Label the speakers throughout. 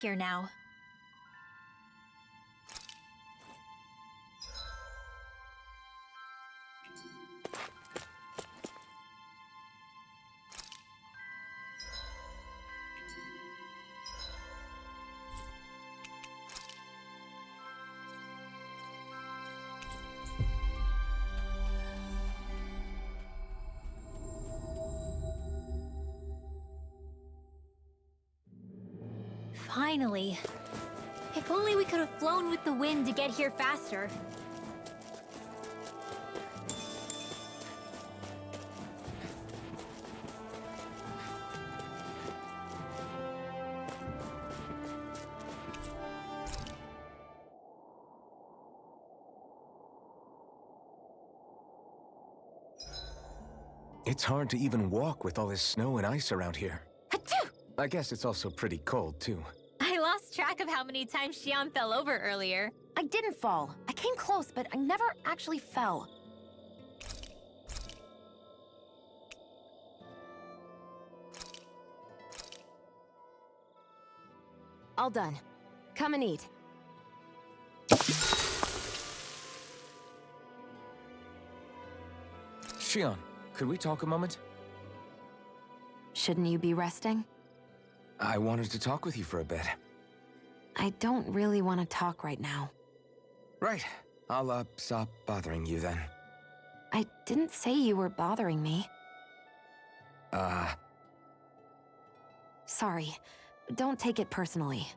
Speaker 1: here now. Finally. If only we could have flown with the wind to get here faster.
Speaker 2: It's hard to even walk with all this snow and ice around here.
Speaker 1: Achoo!
Speaker 2: I guess it's also pretty cold, too.
Speaker 1: I lost track of how many times Xian fell over earlier.
Speaker 3: I didn't fall. I came close, but I never actually fell. All done. Come and eat.
Speaker 2: Xian, could we talk a moment?
Speaker 3: Shouldn't you be resting?
Speaker 2: I wanted to talk with you for a bit.
Speaker 3: I don't really want to talk right now.
Speaker 2: Right. I'll, stop bothering you then.
Speaker 3: I didn't say you were bothering me. Sorry. Don't take it personally.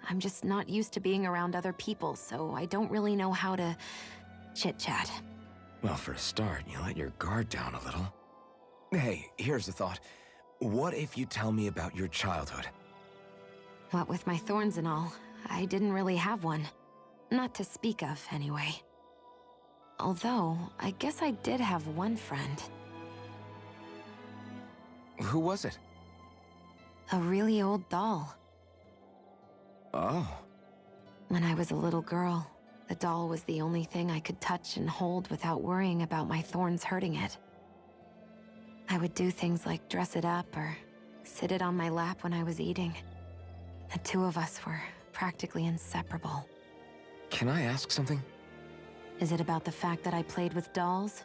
Speaker 3: I'm just not used to being around other people, so I don't really know how to chit-chat.
Speaker 2: Well, for a start, you let your guard down a little. Hey, here's the thought. What if you tell me about your childhood?
Speaker 3: What with my thorns and all, I didn't really have one. Not to speak of, anyway. Although, I guess I did have one friend.
Speaker 2: Who was it?
Speaker 3: A really old doll.
Speaker 2: Oh.
Speaker 3: When I was a little girl, the doll was the only thing I could touch and hold without worrying about my thorns hurting it. I would do things like dress it up or sit it on my lap when I was eating. The two of us were practically inseparable.
Speaker 2: Can I ask something?
Speaker 3: Is it about the fact that I played with dolls?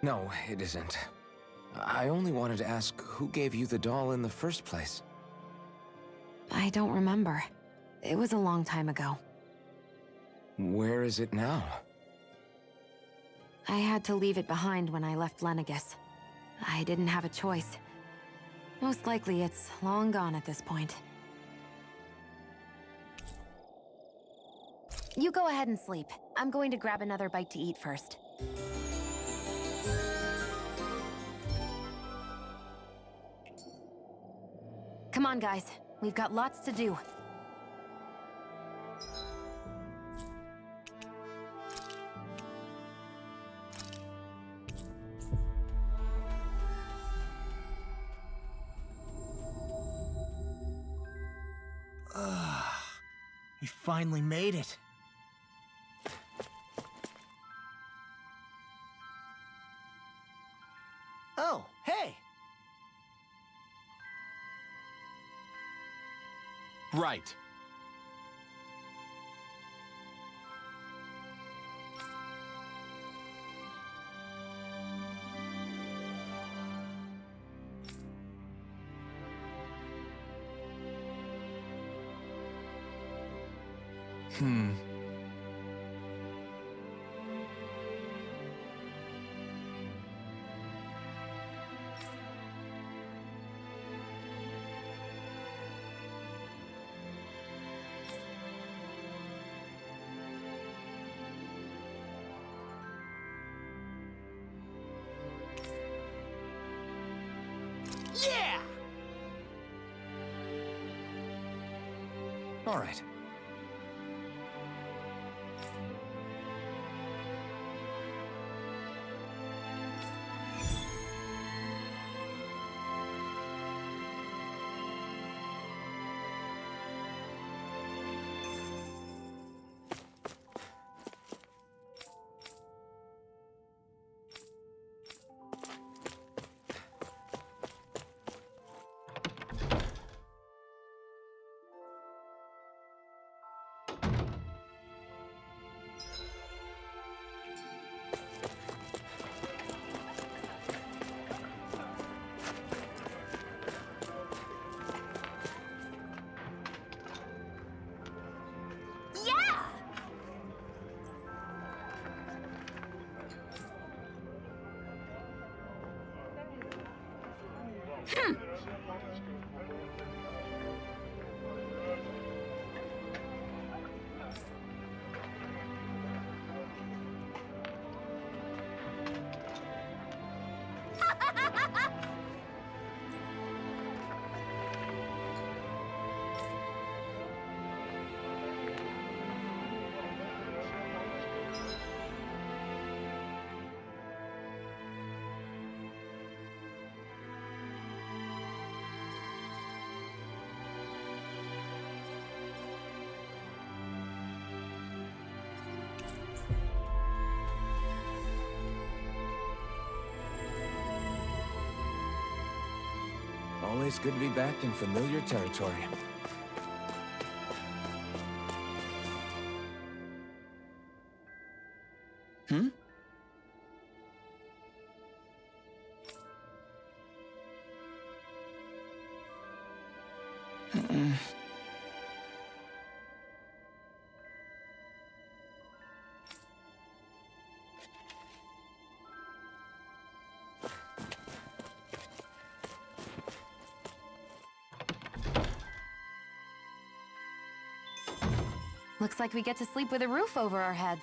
Speaker 2: No, it isn't. I only wanted to ask who gave you the doll in the first place.
Speaker 3: I don't remember. It was a long time ago.
Speaker 2: Where is it now?
Speaker 3: I had to leave it behind when I left Lenegus. I didn't have a choice. Most likely it's long gone at this point. You go ahead and sleep. I'm going to grab another bite to eat first. Come on, guys. We've got lots to do.
Speaker 4: We finally made it. Oh, hey!
Speaker 5: Right.
Speaker 4: Yeah!
Speaker 2: All right. Always good to be back in familiar territory. Hmm?
Speaker 3: Looks like we get to sleep with a roof over our heads.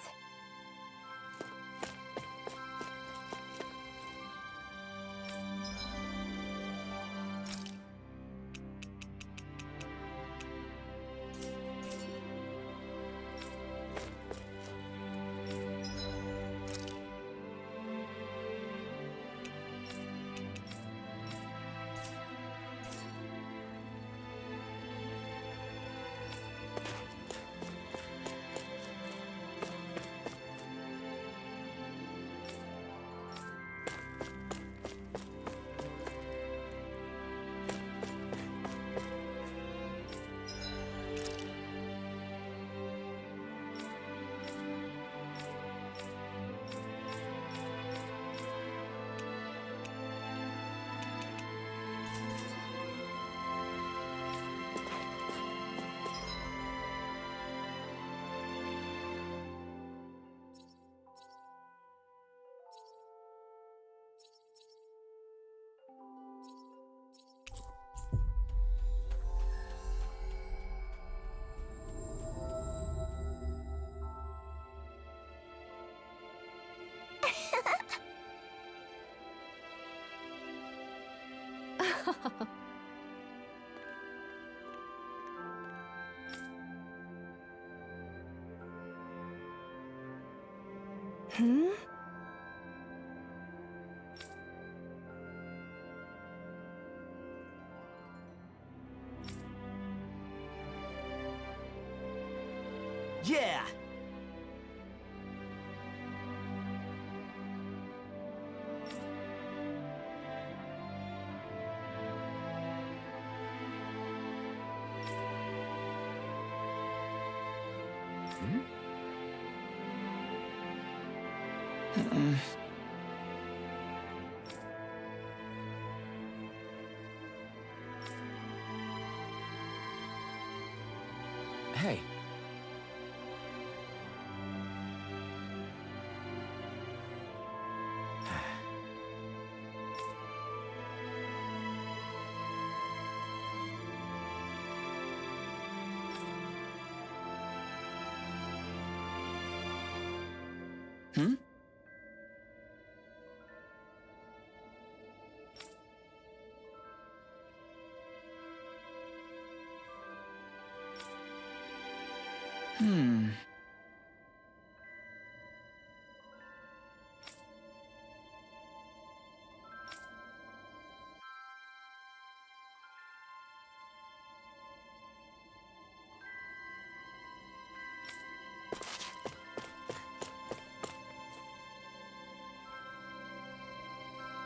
Speaker 3: Hmm?
Speaker 4: Yeah!
Speaker 2: Hey. Hmm? Hmm.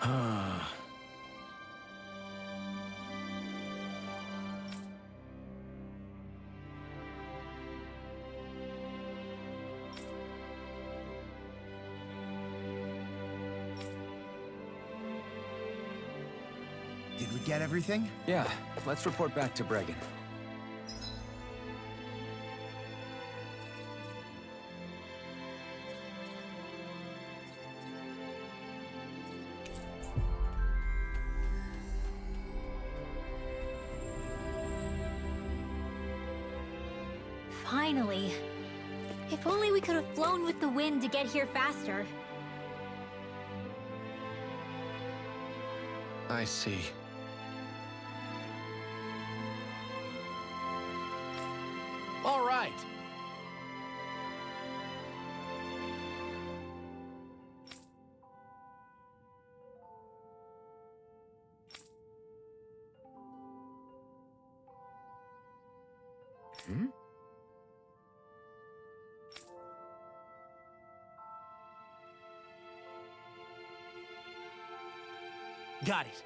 Speaker 2: Ah.
Speaker 4: Did we get everything?
Speaker 2: Yeah, let's report back to Bregon.
Speaker 1: Finally. If only we could have flown with the wind to get here faster.
Speaker 2: I see. All right. Hmm?
Speaker 4: Got it.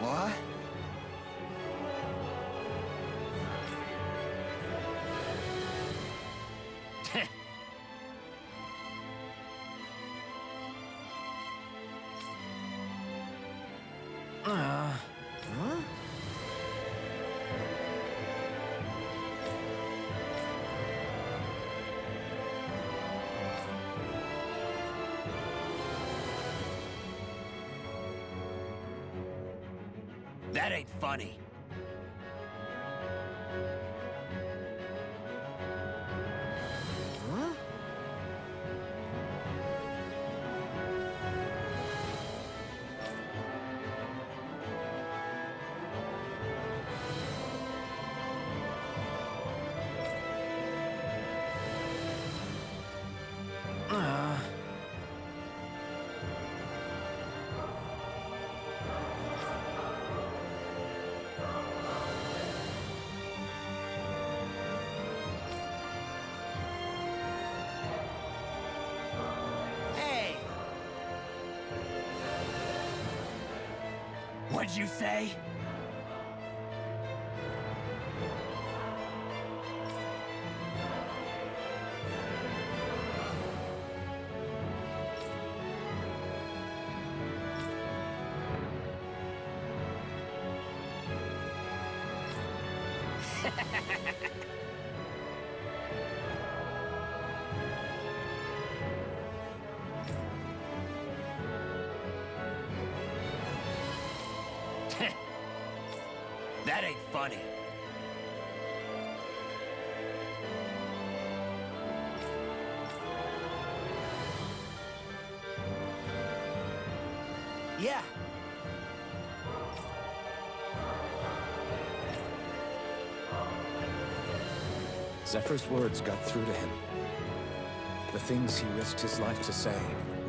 Speaker 4: What?
Speaker 2: Huh?
Speaker 4: That ain't funny.
Speaker 2: Huh?
Speaker 4: Hey! What'd you say? That ain't funny.
Speaker 2: Huh?
Speaker 4: Yeah.
Speaker 2: Zephyr's words got through to him. The things he risked his life to say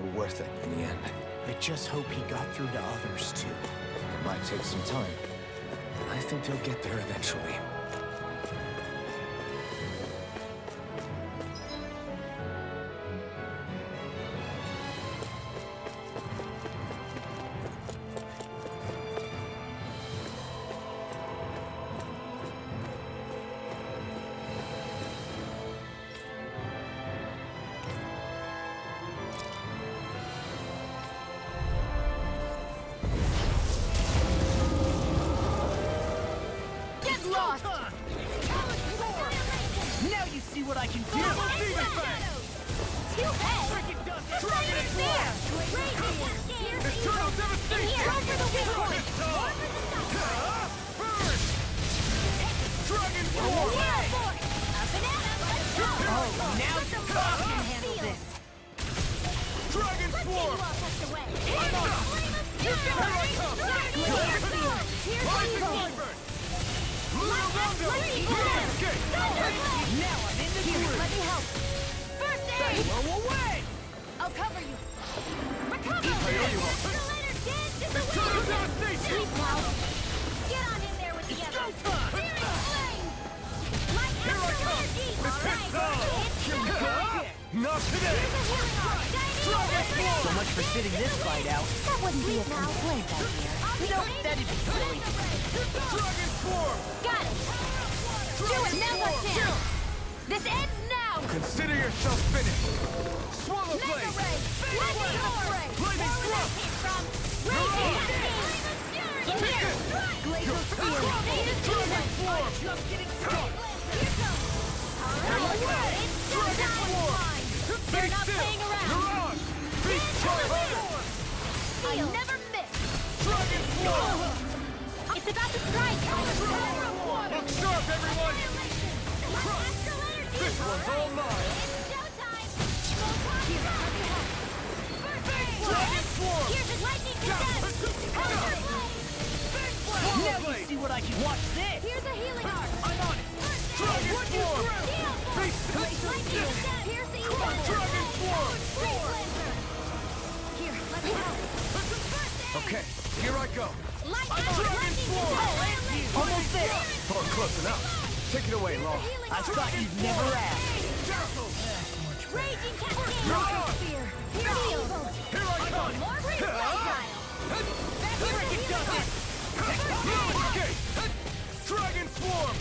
Speaker 2: were worth it in the end.
Speaker 4: I just hope he got through to others, too.
Speaker 2: It might take some time, but I think they'll get there eventually.
Speaker 4: Now you see what I can do!
Speaker 5: Eternal devastation! Dragon form!
Speaker 4: Oh, now you can handle this!
Speaker 5: Dragon form! I'm on it! Here I come! Rising Wyvern! Lunar Rondo! Escape!
Speaker 4: Now I'm in the groove!
Speaker 1: Let me help. First aid!
Speaker 4: Blow away!
Speaker 1: I'll cover you. Recover!
Speaker 5: I owe you one. Eternal devastation!
Speaker 1: Sweet pal. Get on in there with the
Speaker 5: It's
Speaker 1: others.
Speaker 5: go time!
Speaker 1: Searing flame! Light
Speaker 5: Here I
Speaker 1: after
Speaker 5: come!
Speaker 1: energy!
Speaker 5: It's
Speaker 1: All right.
Speaker 5: hit
Speaker 1: It's showtime.
Speaker 5: Not today!
Speaker 1: Here's a healing arm.
Speaker 5: Dragon form!
Speaker 4: So much for sitting this fight out.
Speaker 1: That wouldn't be a complaint, I hear.
Speaker 4: Nope, that'd be silly.
Speaker 5: Dragon form!
Speaker 1: Got it. Do it now, Martin. This ends now.
Speaker 5: Consider yourself finished! Swallow
Speaker 1: Mega
Speaker 5: blade!
Speaker 1: ray. Lightning orb.
Speaker 5: Lightning
Speaker 1: Where
Speaker 5: thrust!
Speaker 1: that came from. Raging cascade. Here. Glacial spear.
Speaker 5: Dragon form!
Speaker 4: Just getting started.
Speaker 1: Here goes. All right. It's
Speaker 5: Dragon
Speaker 1: showtime,
Speaker 5: form!
Speaker 1: swine.
Speaker 5: Be
Speaker 1: They're not
Speaker 5: still!
Speaker 1: playing around.
Speaker 5: You're on! Beast charge!
Speaker 1: I never miss.
Speaker 5: Dragon form!
Speaker 1: It's about to strike.
Speaker 5: Look sharp, everyone! This one's all mine! Dragon form!
Speaker 1: Here's a lightning descent.
Speaker 5: Swallow
Speaker 4: Now you
Speaker 5: blade!
Speaker 4: see what I can watch this!
Speaker 1: Here's a healing arm.
Speaker 5: I'm on it! Dragon form! Be still!
Speaker 1: Lightning descent. Piercing
Speaker 5: Dragon form!
Speaker 1: Here, let me help.
Speaker 5: Okay, here I go!
Speaker 1: Lightning
Speaker 5: form.
Speaker 4: Almost there!
Speaker 5: Oh, close enough! Take it away, Law.
Speaker 4: I thought you'd never ask.
Speaker 1: Raging cascade.
Speaker 5: You're on!
Speaker 1: Spear. Here
Speaker 5: Here I come!
Speaker 1: more freestyle.
Speaker 5: Okay! Dragon form!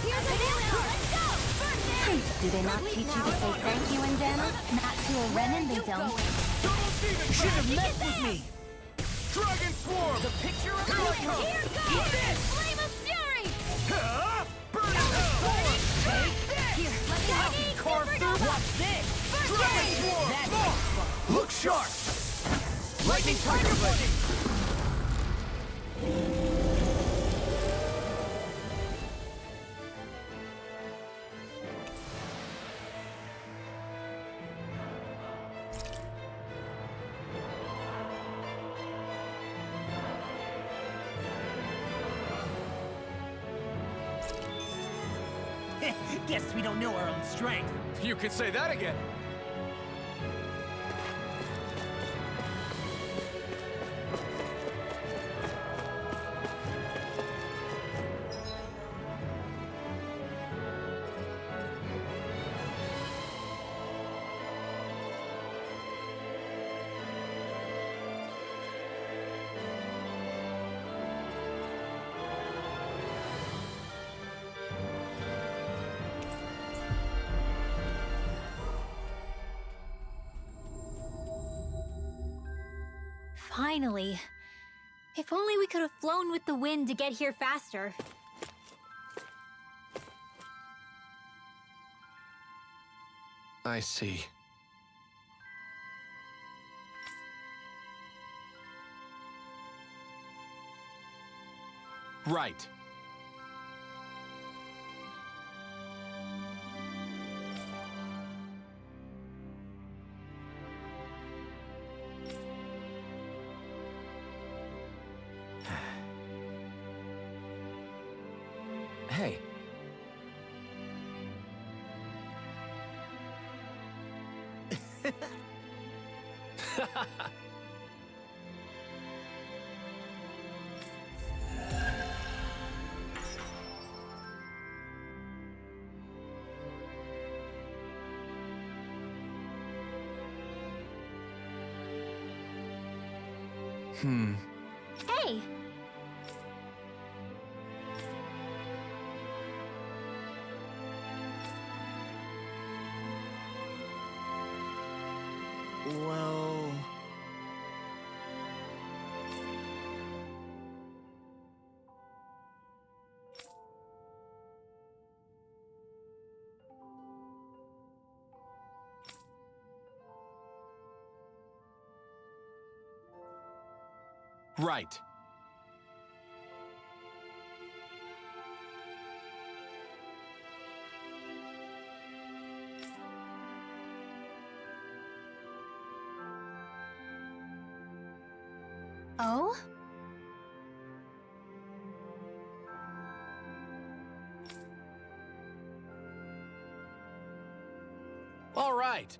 Speaker 1: Here's a healing arm. Let's go. First aid.
Speaker 3: Do they not teach you to say thank you in Dana? Not to a Renan, they don't.
Speaker 5: Double demon
Speaker 4: Should have
Speaker 5: blast!
Speaker 4: messed with me!
Speaker 5: Dragon form!
Speaker 4: The picture of
Speaker 5: Here I
Speaker 4: life!
Speaker 5: come!
Speaker 1: Here goes.
Speaker 4: Eat this!
Speaker 1: Flame of fury.
Speaker 5: Burn in hell!
Speaker 4: Take this!
Speaker 1: Here, let me help.
Speaker 4: Carve through! Watch this!
Speaker 5: Dragon form!
Speaker 4: That's fun!
Speaker 5: Look sharp! Lightning tiger blade!
Speaker 4: Guess we don't know our own strength.
Speaker 5: You could say that again!
Speaker 1: Finally. If only we could have flown with the wind to get here faster.
Speaker 2: I see. Right. Hey.
Speaker 1: Hey!
Speaker 5: Well...
Speaker 6: Right.
Speaker 1: Oh?
Speaker 6: All right.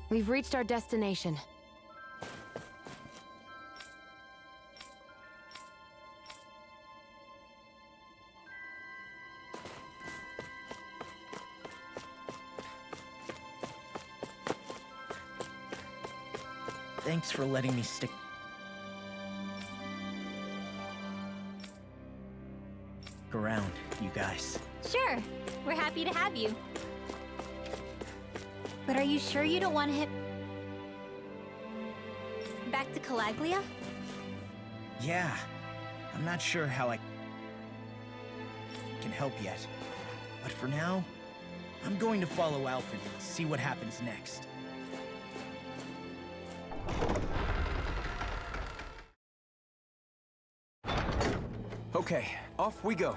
Speaker 3: We've reached our destination.
Speaker 5: Thanks for letting me stick around, you guys.
Speaker 1: Sure. We're happy to have you. But are you sure you don't want to head back to Calaglia?
Speaker 5: Yeah, I'm not sure how I can help yet. But for now, I'm going to follow Alphen and see what happens next.
Speaker 2: Okay, off we go.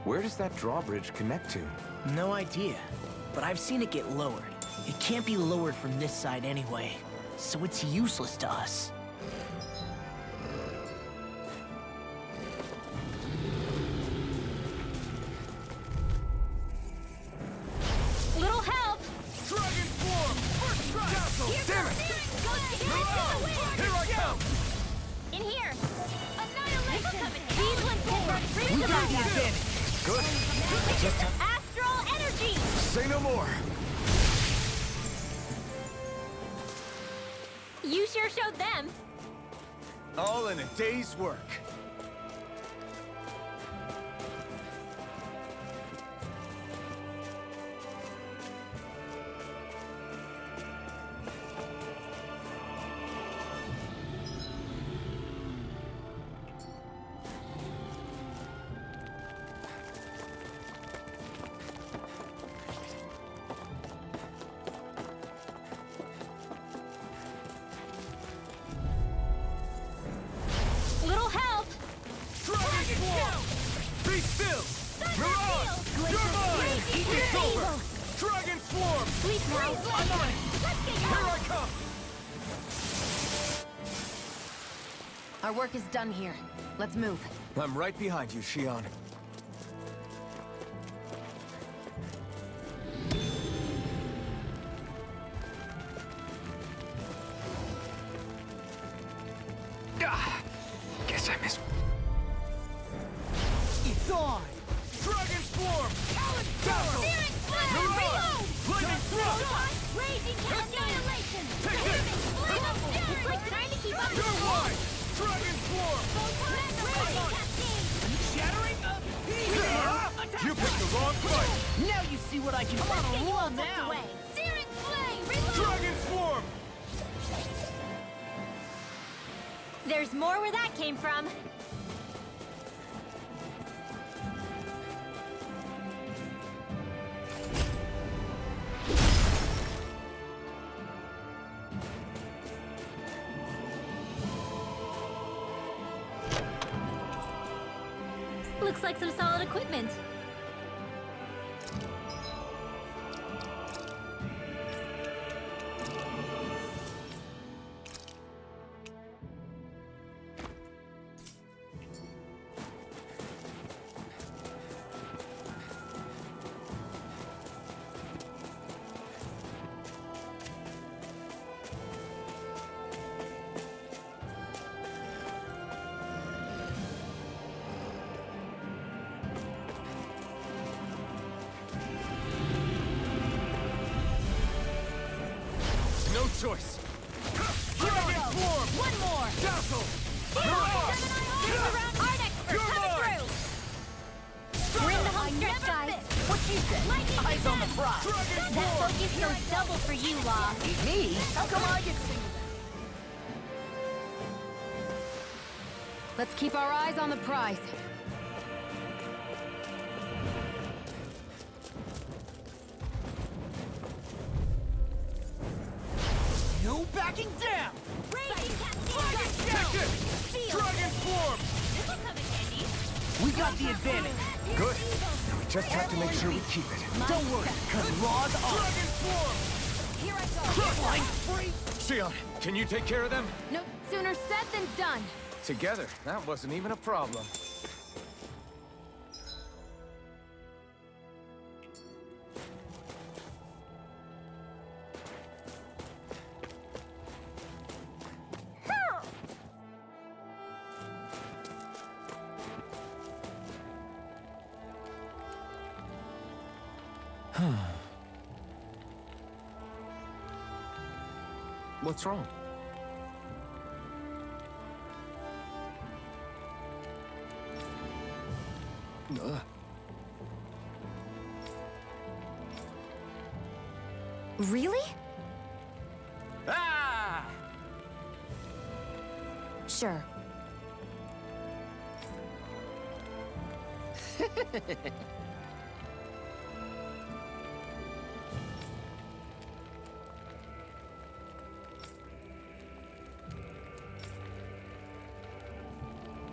Speaker 2: Where does that drawbridge connect to?
Speaker 5: No idea, but I've seen it get lowered. It can't be lowered from this side anyway, so it's useless to us.
Speaker 1: Little help!
Speaker 6: Dragon form! First strike! Castle! Damn it! Here I come!
Speaker 1: In here! Annihilation! These ones can run free
Speaker 6: We
Speaker 1: to
Speaker 6: got the
Speaker 1: the
Speaker 6: advantage! Good.
Speaker 1: Astral energy!
Speaker 2: Say no more.
Speaker 1: You sure showed them.
Speaker 6: All in a day's work.
Speaker 1: Little help!
Speaker 6: still! Mirage!
Speaker 1: Glacier
Speaker 6: You're mine!
Speaker 1: Raging
Speaker 6: It's
Speaker 1: Evil!
Speaker 6: over! Dragon Swarm!
Speaker 1: Sweet now.
Speaker 6: I'm on it!
Speaker 1: Let's get
Speaker 6: Here
Speaker 1: going!
Speaker 6: I come!
Speaker 3: Our work is done here. Let's move.
Speaker 2: I'm right behind you, Xion. Guess I missed.
Speaker 5: It's on!
Speaker 6: Dragon Swarm!
Speaker 5: Talon
Speaker 6: Dazzle!
Speaker 1: Spirit Flare!
Speaker 6: Mirage!
Speaker 1: Reload!
Speaker 6: Lightning Thrust!
Speaker 1: Raging Annihilation!
Speaker 6: Take
Speaker 1: Damn
Speaker 6: it!
Speaker 1: it! Flame of Fury! It's like trying to keep up with
Speaker 6: You're
Speaker 1: the wall!
Speaker 6: mine! Dragon Swarm!
Speaker 1: Raging Cascade!
Speaker 5: Shattering up here!
Speaker 6: You picked the wrong fight!
Speaker 5: Now you see what I can do. I'm on a roll now!
Speaker 1: Away! Searing Flame! Reload!
Speaker 6: Dragon Swarm!
Speaker 1: There's more where that came from. Looks like some solid equipment.
Speaker 6: No choice! Dragon Swarm!
Speaker 1: One more!
Speaker 6: Dazzle!
Speaker 1: Mirage! Around Ardex for
Speaker 6: You're
Speaker 1: coming
Speaker 6: mine!
Speaker 1: through! We're in the home stretch, guys!
Speaker 5: What you say?
Speaker 1: Lightning
Speaker 5: Eyes on the
Speaker 1: defense!
Speaker 5: prize.
Speaker 6: Dragon
Speaker 1: That
Speaker 6: Swarm!
Speaker 1: focus goes double for you, Law.
Speaker 5: Me? How come I get singled
Speaker 3: Let's keep our eyes on the prize.
Speaker 5: out? No backing down!
Speaker 1: Raging
Speaker 6: Take
Speaker 1: Cascade!
Speaker 6: it! Dragon Swarm!
Speaker 1: This'll come in handy.
Speaker 5: We got the advantage.
Speaker 2: Good. Now we just have to make sure we keep it.
Speaker 5: Don't worry, cause Raw's on.
Speaker 6: Dragon Swarm!
Speaker 3: Here I go.
Speaker 5: Flying free!
Speaker 6: Xion, can you take care of them?
Speaker 3: No sooner said than done.
Speaker 2: Together, that wasn't even a problem. What's wrong?
Speaker 3: Really?
Speaker 6: Ah!
Speaker 3: Sure.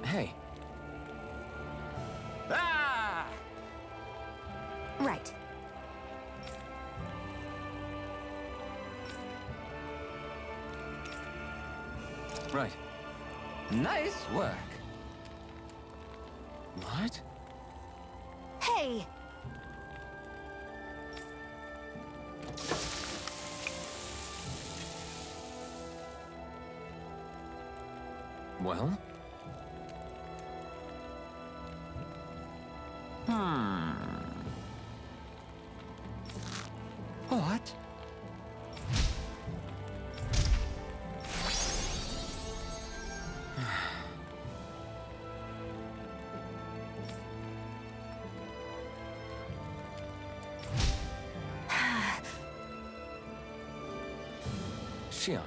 Speaker 2: Hey.
Speaker 6: Ah!
Speaker 3: Right.
Speaker 2: Right. Nice work. What?
Speaker 3: Hey!
Speaker 2: Well? What? Xion.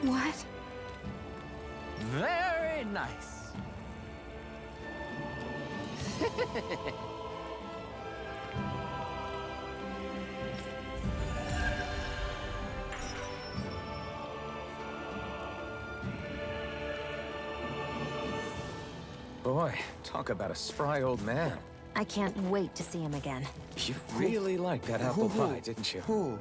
Speaker 3: What?
Speaker 5: Very nice.
Speaker 2: Boy, talk about a spry old man.
Speaker 3: I can't wait to see him again.
Speaker 2: You really liked that apple pie, didn't you?
Speaker 6: Who?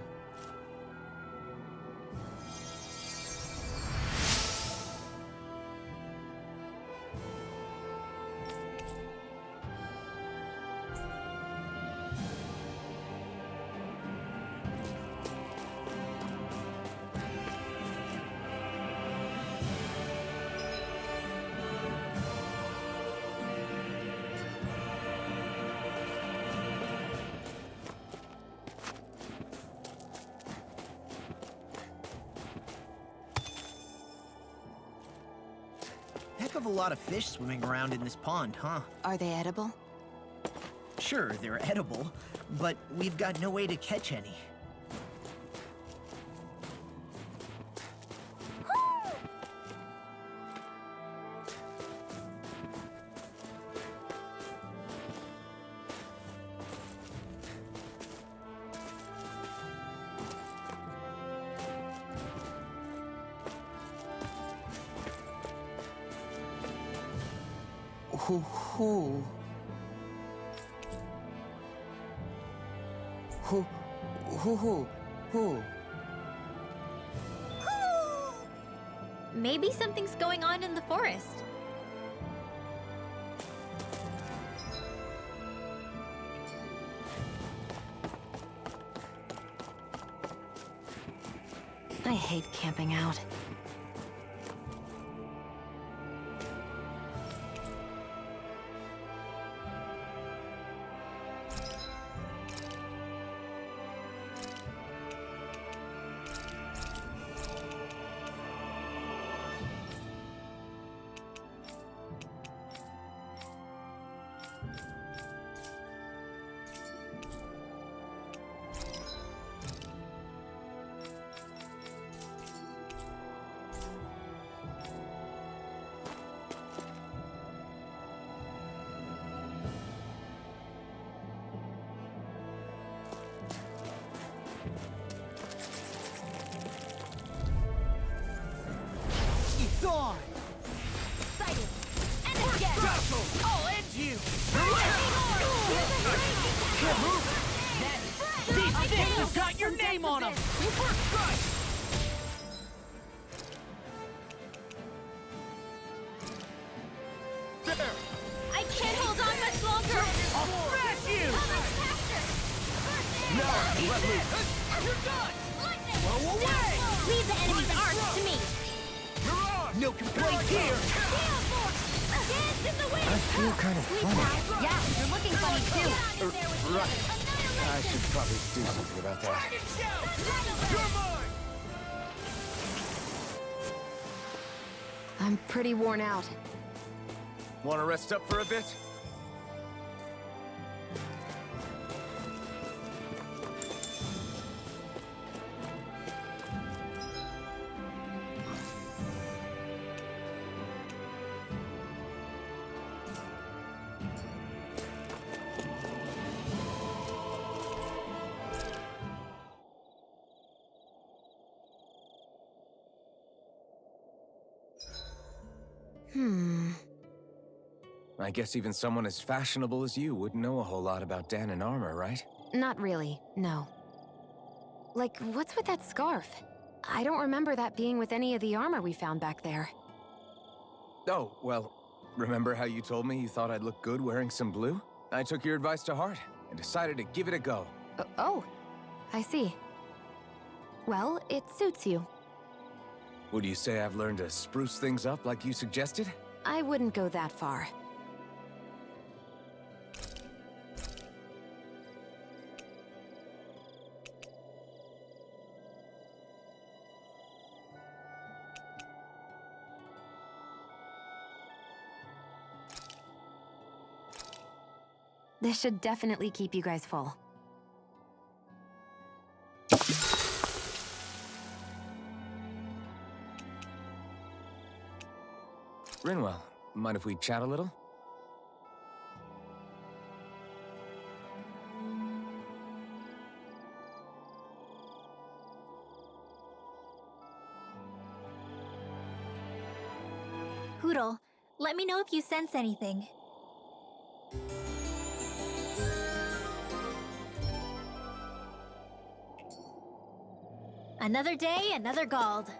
Speaker 5: Heck of a lot of fish swimming around in this pond, huh?
Speaker 3: Are they edible?
Speaker 5: Sure, they're edible, but we've got no way to catch any.
Speaker 6: Who?
Speaker 1: Maybe something's going on in the forest.
Speaker 3: I hate camping out.
Speaker 4: It's on!
Speaker 1: Sighted. And again.
Speaker 4: I'll end you! These things have got your name on them! First strike!
Speaker 6: There!
Speaker 1: I can't hold on much longer.
Speaker 4: I'll smash you!
Speaker 6: Now, let loose!
Speaker 4: You're done!
Speaker 1: Lightning.
Speaker 4: Blow away!
Speaker 1: Leave the enemy's arms to me.
Speaker 6: Mirage!
Speaker 4: No complaints here!
Speaker 1: Dance in the wind.
Speaker 2: I feel kind of funny.
Speaker 3: Yeah, you're looking funny too.
Speaker 2: Right. I should probably do something about that.
Speaker 6: You're mine!
Speaker 3: I'm pretty worn out.
Speaker 2: Want to rest up for a bit? I guess even someone as fashionable as you wouldn't know a whole lot about Dan and armor, right?
Speaker 3: Not really, no. Like, what's with that scarf? I don't remember that being with any of the armor we found back there.
Speaker 2: Oh, well, remember how you told me you thought I'd look good wearing some blue? I took your advice to heart and decided to give it a go.
Speaker 3: Oh, I see. Well, it suits you.
Speaker 2: Would you say I've learned to spruce things up like you suggested?
Speaker 3: I wouldn't go that far. This should definitely keep you guys full.
Speaker 2: Rinwell, mind if we chat a little?
Speaker 1: Hoodle, Let me know if you sense anything. Another day, another Gald.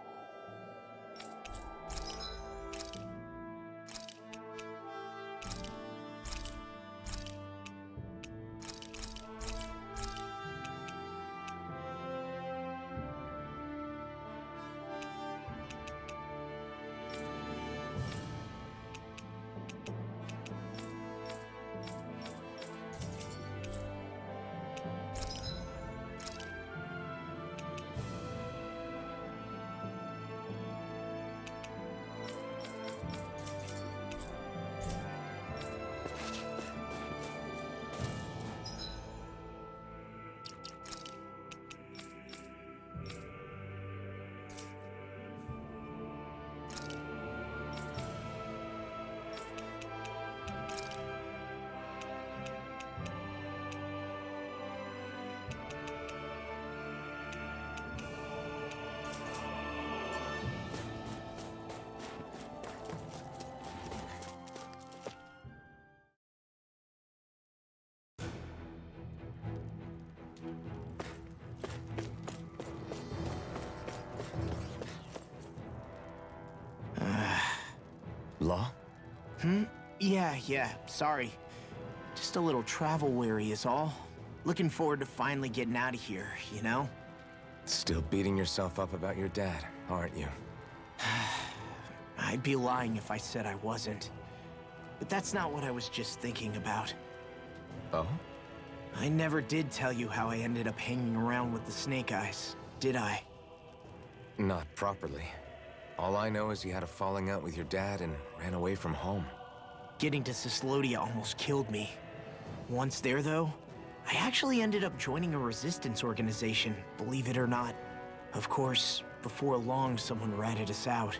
Speaker 2: Law?
Speaker 5: Yeah, sorry. Just a little travel weary is all. Looking forward to finally getting out of here, you know?
Speaker 2: Still beating yourself up about your dad, aren't you?
Speaker 5: I'd be lying if I said I wasn't. But that's not what I was just thinking about.
Speaker 2: Oh?
Speaker 5: I never did tell you how I ended up hanging around with the Snake Eyes, did I?
Speaker 2: Not properly. All I know is you had a falling out with your dad and ran away from home.
Speaker 5: Getting to Cislodia almost killed me. Once there, though, I actually ended up joining a resistance organization, believe it or not. Of course, before long, someone ratted us out.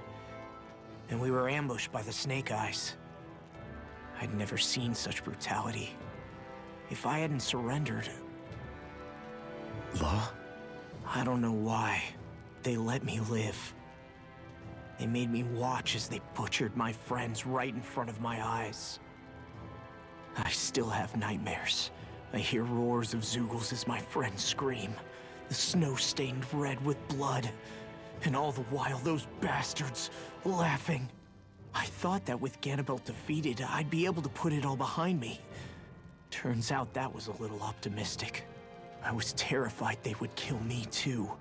Speaker 5: And we were ambushed by the Snake Eyes. I'd never seen such brutality. If I hadn't surrendered...
Speaker 2: Law?
Speaker 5: I don't know why. They let me live. They made me watch as they butchered my friends right in front of my eyes. I still have nightmares. I hear roars of Zeugles as my friends scream. The snow stained red with blood. And all the while, those bastards laughing. I thought that with Ganabelt defeated, I'd be able to put it all behind me. Turns out that was a little optimistic. I was terrified they would kill me too.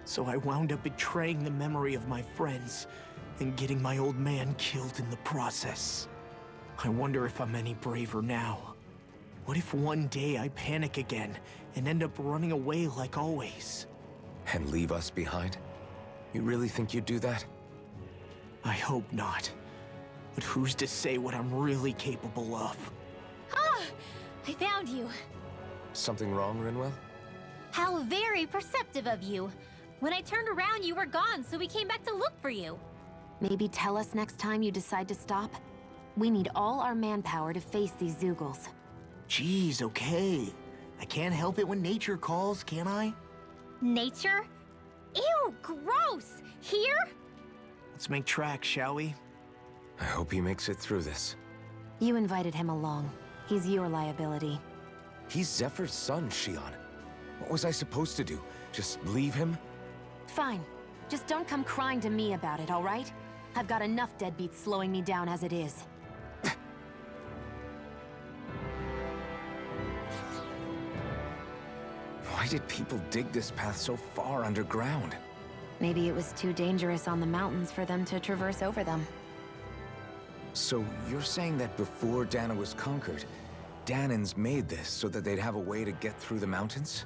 Speaker 5: So I wound up betraying the memory of my friends and getting my old man killed in the process. I wonder if I'm any braver now. What if one day I panic again and end up running away like always?
Speaker 2: And leave us behind? You really think you'd do that?
Speaker 5: I hope not. But who's to say what I'm really capable of?
Speaker 1: Ah! I found you.
Speaker 2: Something wrong, Rinwell?
Speaker 1: How very perceptive of you. When I turned around, you were gone, so we came back to look for you.
Speaker 3: Maybe tell us next time you decide to stop? We need all our manpower to face these Zeugles.
Speaker 5: Jeez, okay. I can't help it when nature calls, can I?
Speaker 1: Nature? Ew, gross! Here?
Speaker 5: Let's make tracks, shall we?
Speaker 2: I hope he makes it through this.
Speaker 3: You invited him along. He's your liability.
Speaker 2: He's Zephyr's son, Shion. What was I supposed to do? Just leave him?
Speaker 3: Fine. Just don't come crying to me about it, all right? I've got enough deadbeats slowing me down as it is.
Speaker 2: Why did people dig this path so far underground?
Speaker 3: Maybe it was too dangerous on the mountains for them to traverse over them.
Speaker 2: So you're saying that before Dana was conquered, Danans made this so that they'd have a way to get through the mountains?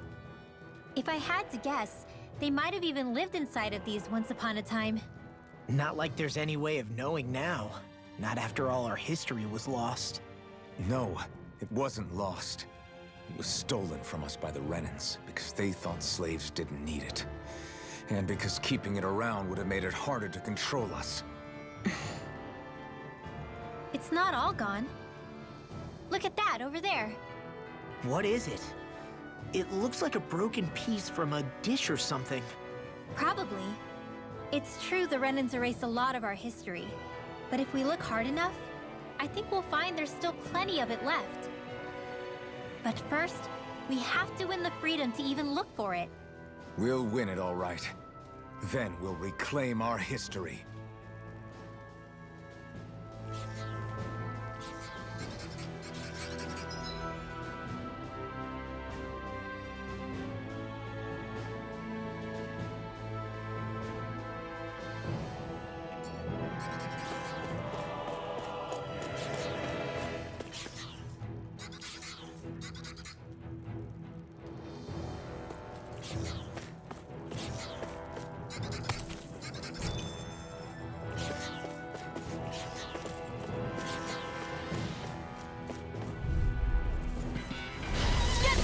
Speaker 1: If I had to guess, they might have even lived inside of these once upon a time.
Speaker 5: Not like there's any way of knowing now. Not after all our history was lost.
Speaker 2: No, it wasn't lost. It was stolen from us by the Renans because they thought slaves didn't need it. And because keeping it around would have made it harder to control us.
Speaker 1: It's not all gone. Look at that over there.
Speaker 5: What is it? It looks like a broken piece from a dish or something.
Speaker 1: Probably. It's true the Renans erased a lot of our history. But if we look hard enough, I think we'll find there's still plenty of it left. But first, we have to win the freedom to even look for it.
Speaker 2: We'll win it all right. Then we'll reclaim our history.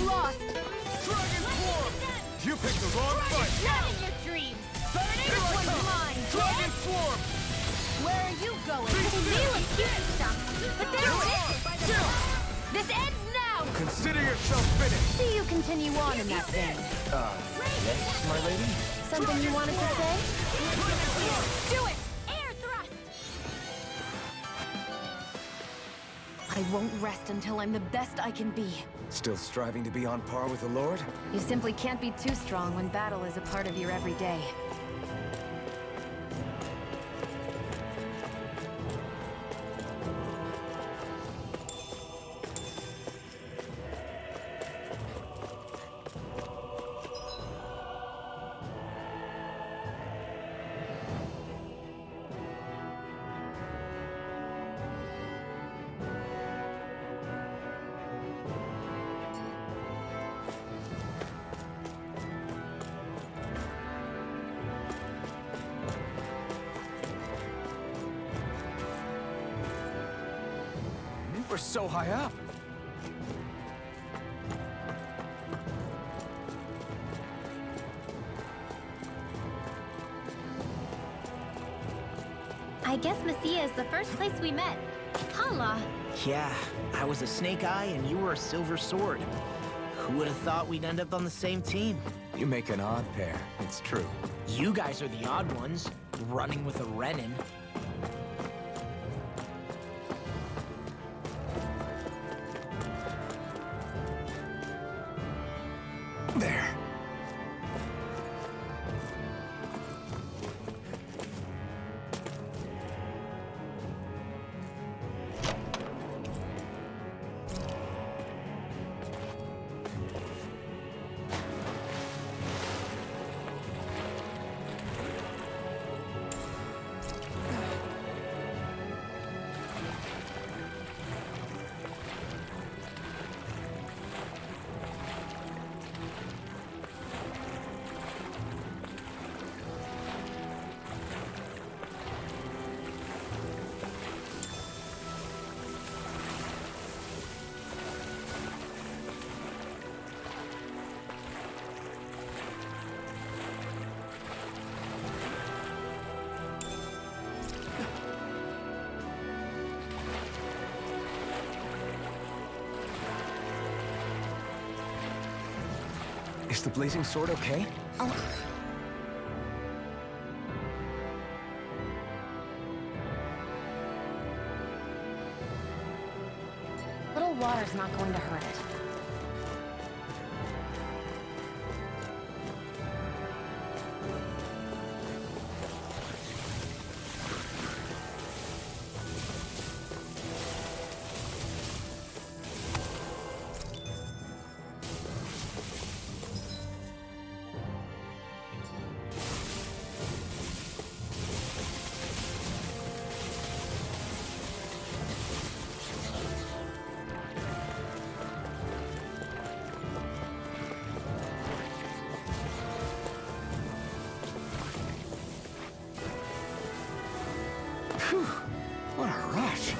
Speaker 1: Lost!
Speaker 6: Dragon form! You picked the wrong fight!
Speaker 1: Not in your dreams!
Speaker 6: Here
Speaker 1: This
Speaker 6: I
Speaker 1: one's
Speaker 6: come!
Speaker 1: mine!
Speaker 6: Dragon form!
Speaker 1: Where are you going? To the view of human stuff! But there it is! This ends now!
Speaker 6: Consider yourself finished!
Speaker 3: See you continue on in that vein.
Speaker 2: Yes, my lady?
Speaker 3: Something you wanted to say?
Speaker 1: Do it! Air thrust!
Speaker 3: I won't rest until I'm the best I can be.
Speaker 2: Still striving to be on par with the Lord?
Speaker 3: You simply can't be too strong when battle is a part of your everyday.
Speaker 2: We're so high up.
Speaker 1: I guess Messia is the first place we met. Hala!
Speaker 5: Yeah, I was a snake eye and you were a silver sword. Who would have thought we'd end up on the same team?
Speaker 2: You make an odd pair, it's true.
Speaker 5: You guys are the odd ones, running with a Renin.
Speaker 2: There. Is the blazing sword okay?
Speaker 1: Oh.
Speaker 3: Little water's not going to hurt it.
Speaker 2: Whew, what a rush.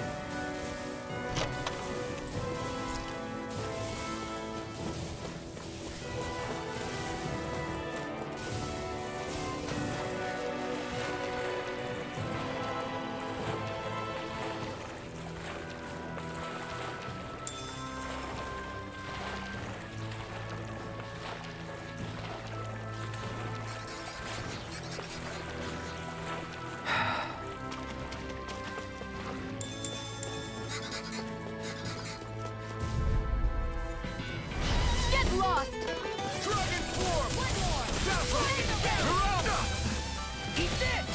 Speaker 4: Eat this!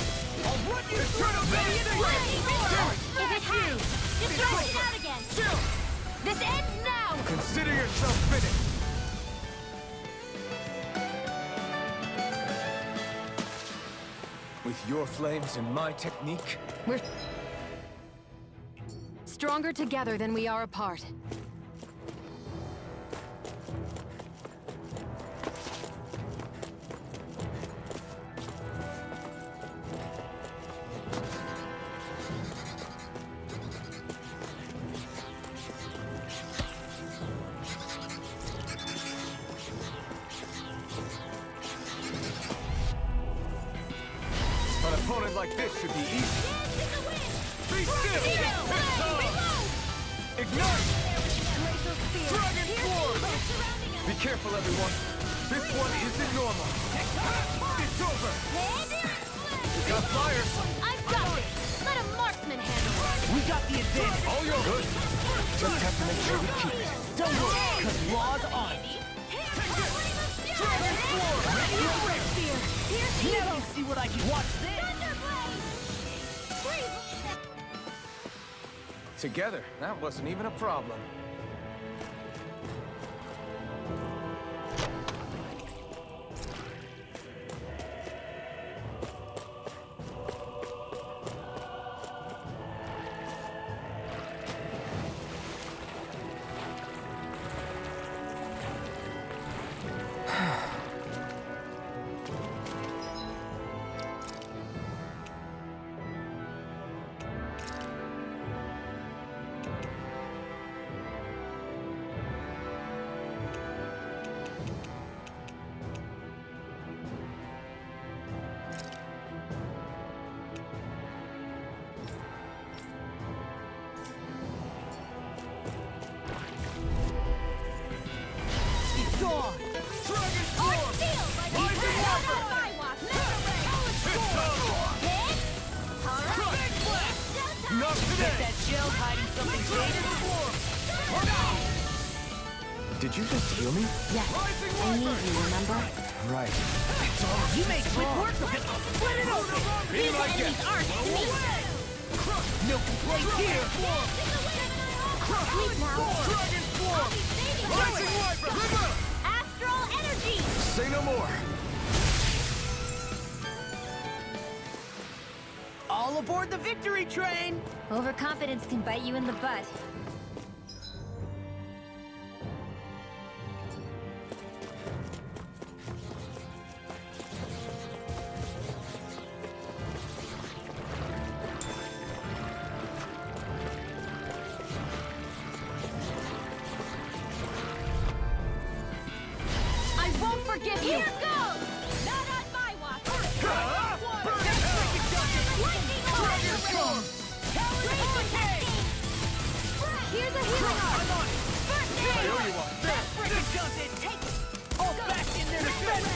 Speaker 4: I'll run you through the
Speaker 1: If it has, just throw it out again. This ends now.
Speaker 2: Consider yourself finished. With your flames and my technique,
Speaker 3: We're stronger together than we are apart.
Speaker 2: an opponent like this should be easy. Be still! Ignite! Dragon form! Be careful, everyone. This one isn't normal. It's over! We got fires!
Speaker 1: I've got it! Let a marksman handle it!
Speaker 4: We got the advantage.
Speaker 2: All your good. Just have to make sure we keep it.
Speaker 4: Don't worry, because law's on.
Speaker 2: Dragon form!
Speaker 4: Now you see what I can watch this.
Speaker 2: Together, that wasn't even a problem. Did you just heal me?
Speaker 3: Yes, I need you, remember?
Speaker 2: Right.
Speaker 4: You made quick work of it. Split it open.
Speaker 2: Be my guest.
Speaker 4: No complaints here.
Speaker 1: Please now.
Speaker 2: Dragon form! Rising Wyvern!
Speaker 1: Astral energy!
Speaker 2: Say no more.
Speaker 4: All aboard the victory train.
Speaker 1: Overconfidence can bite you in the butt.
Speaker 3: I won't forgive you!
Speaker 1: Here goes! Not on my watch!
Speaker 2: Dragon form!
Speaker 1: Here's a healing arm!
Speaker 2: I owe you one.
Speaker 4: This does it. Take it. All back in their defense.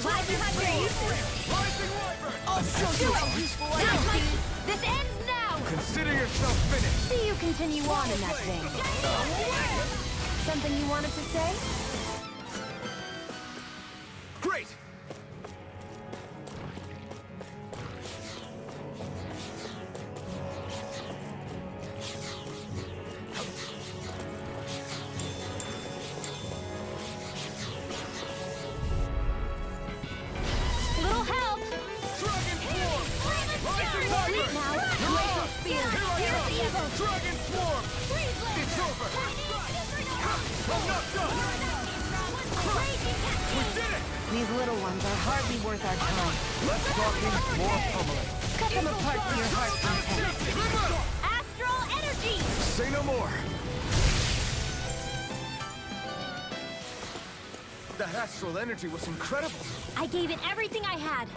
Speaker 1: Climb behind your uses!
Speaker 2: Rising Wyvern!
Speaker 4: I'll show you how useful I
Speaker 1: Not
Speaker 4: can
Speaker 1: like
Speaker 4: be.
Speaker 1: this ends now!
Speaker 2: Consider yourself finished.
Speaker 3: See you continue on in that vein. Something you wanted to say?
Speaker 2: Great!
Speaker 1: Little help!
Speaker 2: Dragon form! Rising Wyvern!
Speaker 1: Now, glacial spear! Here's the evil!
Speaker 2: Dragon form! It's over! I'm not done! We did it!
Speaker 3: These little ones are hardly worth our time.
Speaker 2: Less talking, more pummeling.
Speaker 3: Cut them apart for your heart's content.
Speaker 1: Astral energy!
Speaker 2: Say no more. That astral energy was incredible.
Speaker 1: I gave it everything I had.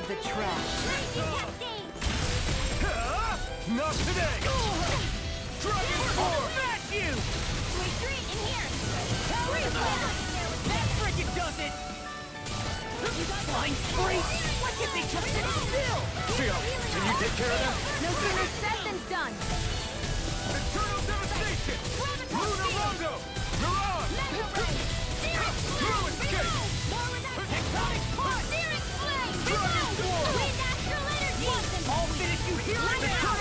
Speaker 4: of the trash.
Speaker 6: Not today! Dragon form!
Speaker 4: Smash you!
Speaker 1: Retreat in here!
Speaker 4: That frickin' does it! Flying spree! Why can't they just sit still?
Speaker 6: Theo, can you take care of that?
Speaker 1: No sooner said than done!
Speaker 6: Eternal devastation! Lunar Rondo! Mirage! Through escape!
Speaker 4: Tectonic push!
Speaker 6: Dragon form!
Speaker 1: Wind astral energy!
Speaker 4: I'll finish you here and now!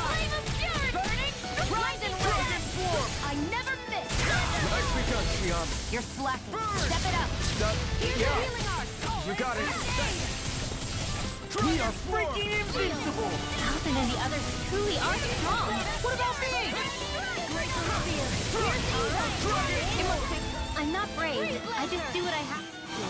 Speaker 1: Flame of fury! Burning! Rise and
Speaker 6: Dragon form!
Speaker 1: I never miss!
Speaker 6: Nicely done, Xion.
Speaker 1: You're slacking. Step it up. Here's
Speaker 6: Yeah.
Speaker 1: the healing arc.
Speaker 6: You got it.
Speaker 4: We are freaking invincible!
Speaker 1: Alvin and the others truly are strong.
Speaker 4: What about me?
Speaker 1: I'm not brave. I just do what I have to do.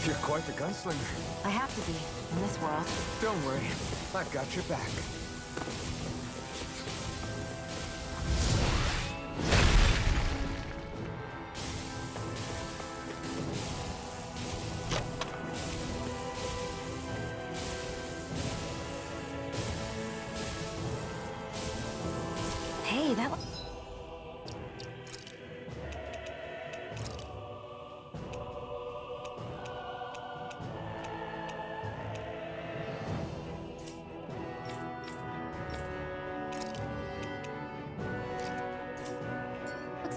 Speaker 2: You're quite the gunslinger.
Speaker 3: I have to be, in this world.
Speaker 2: Don't worry, I've got your back.
Speaker 3: Hey, that looks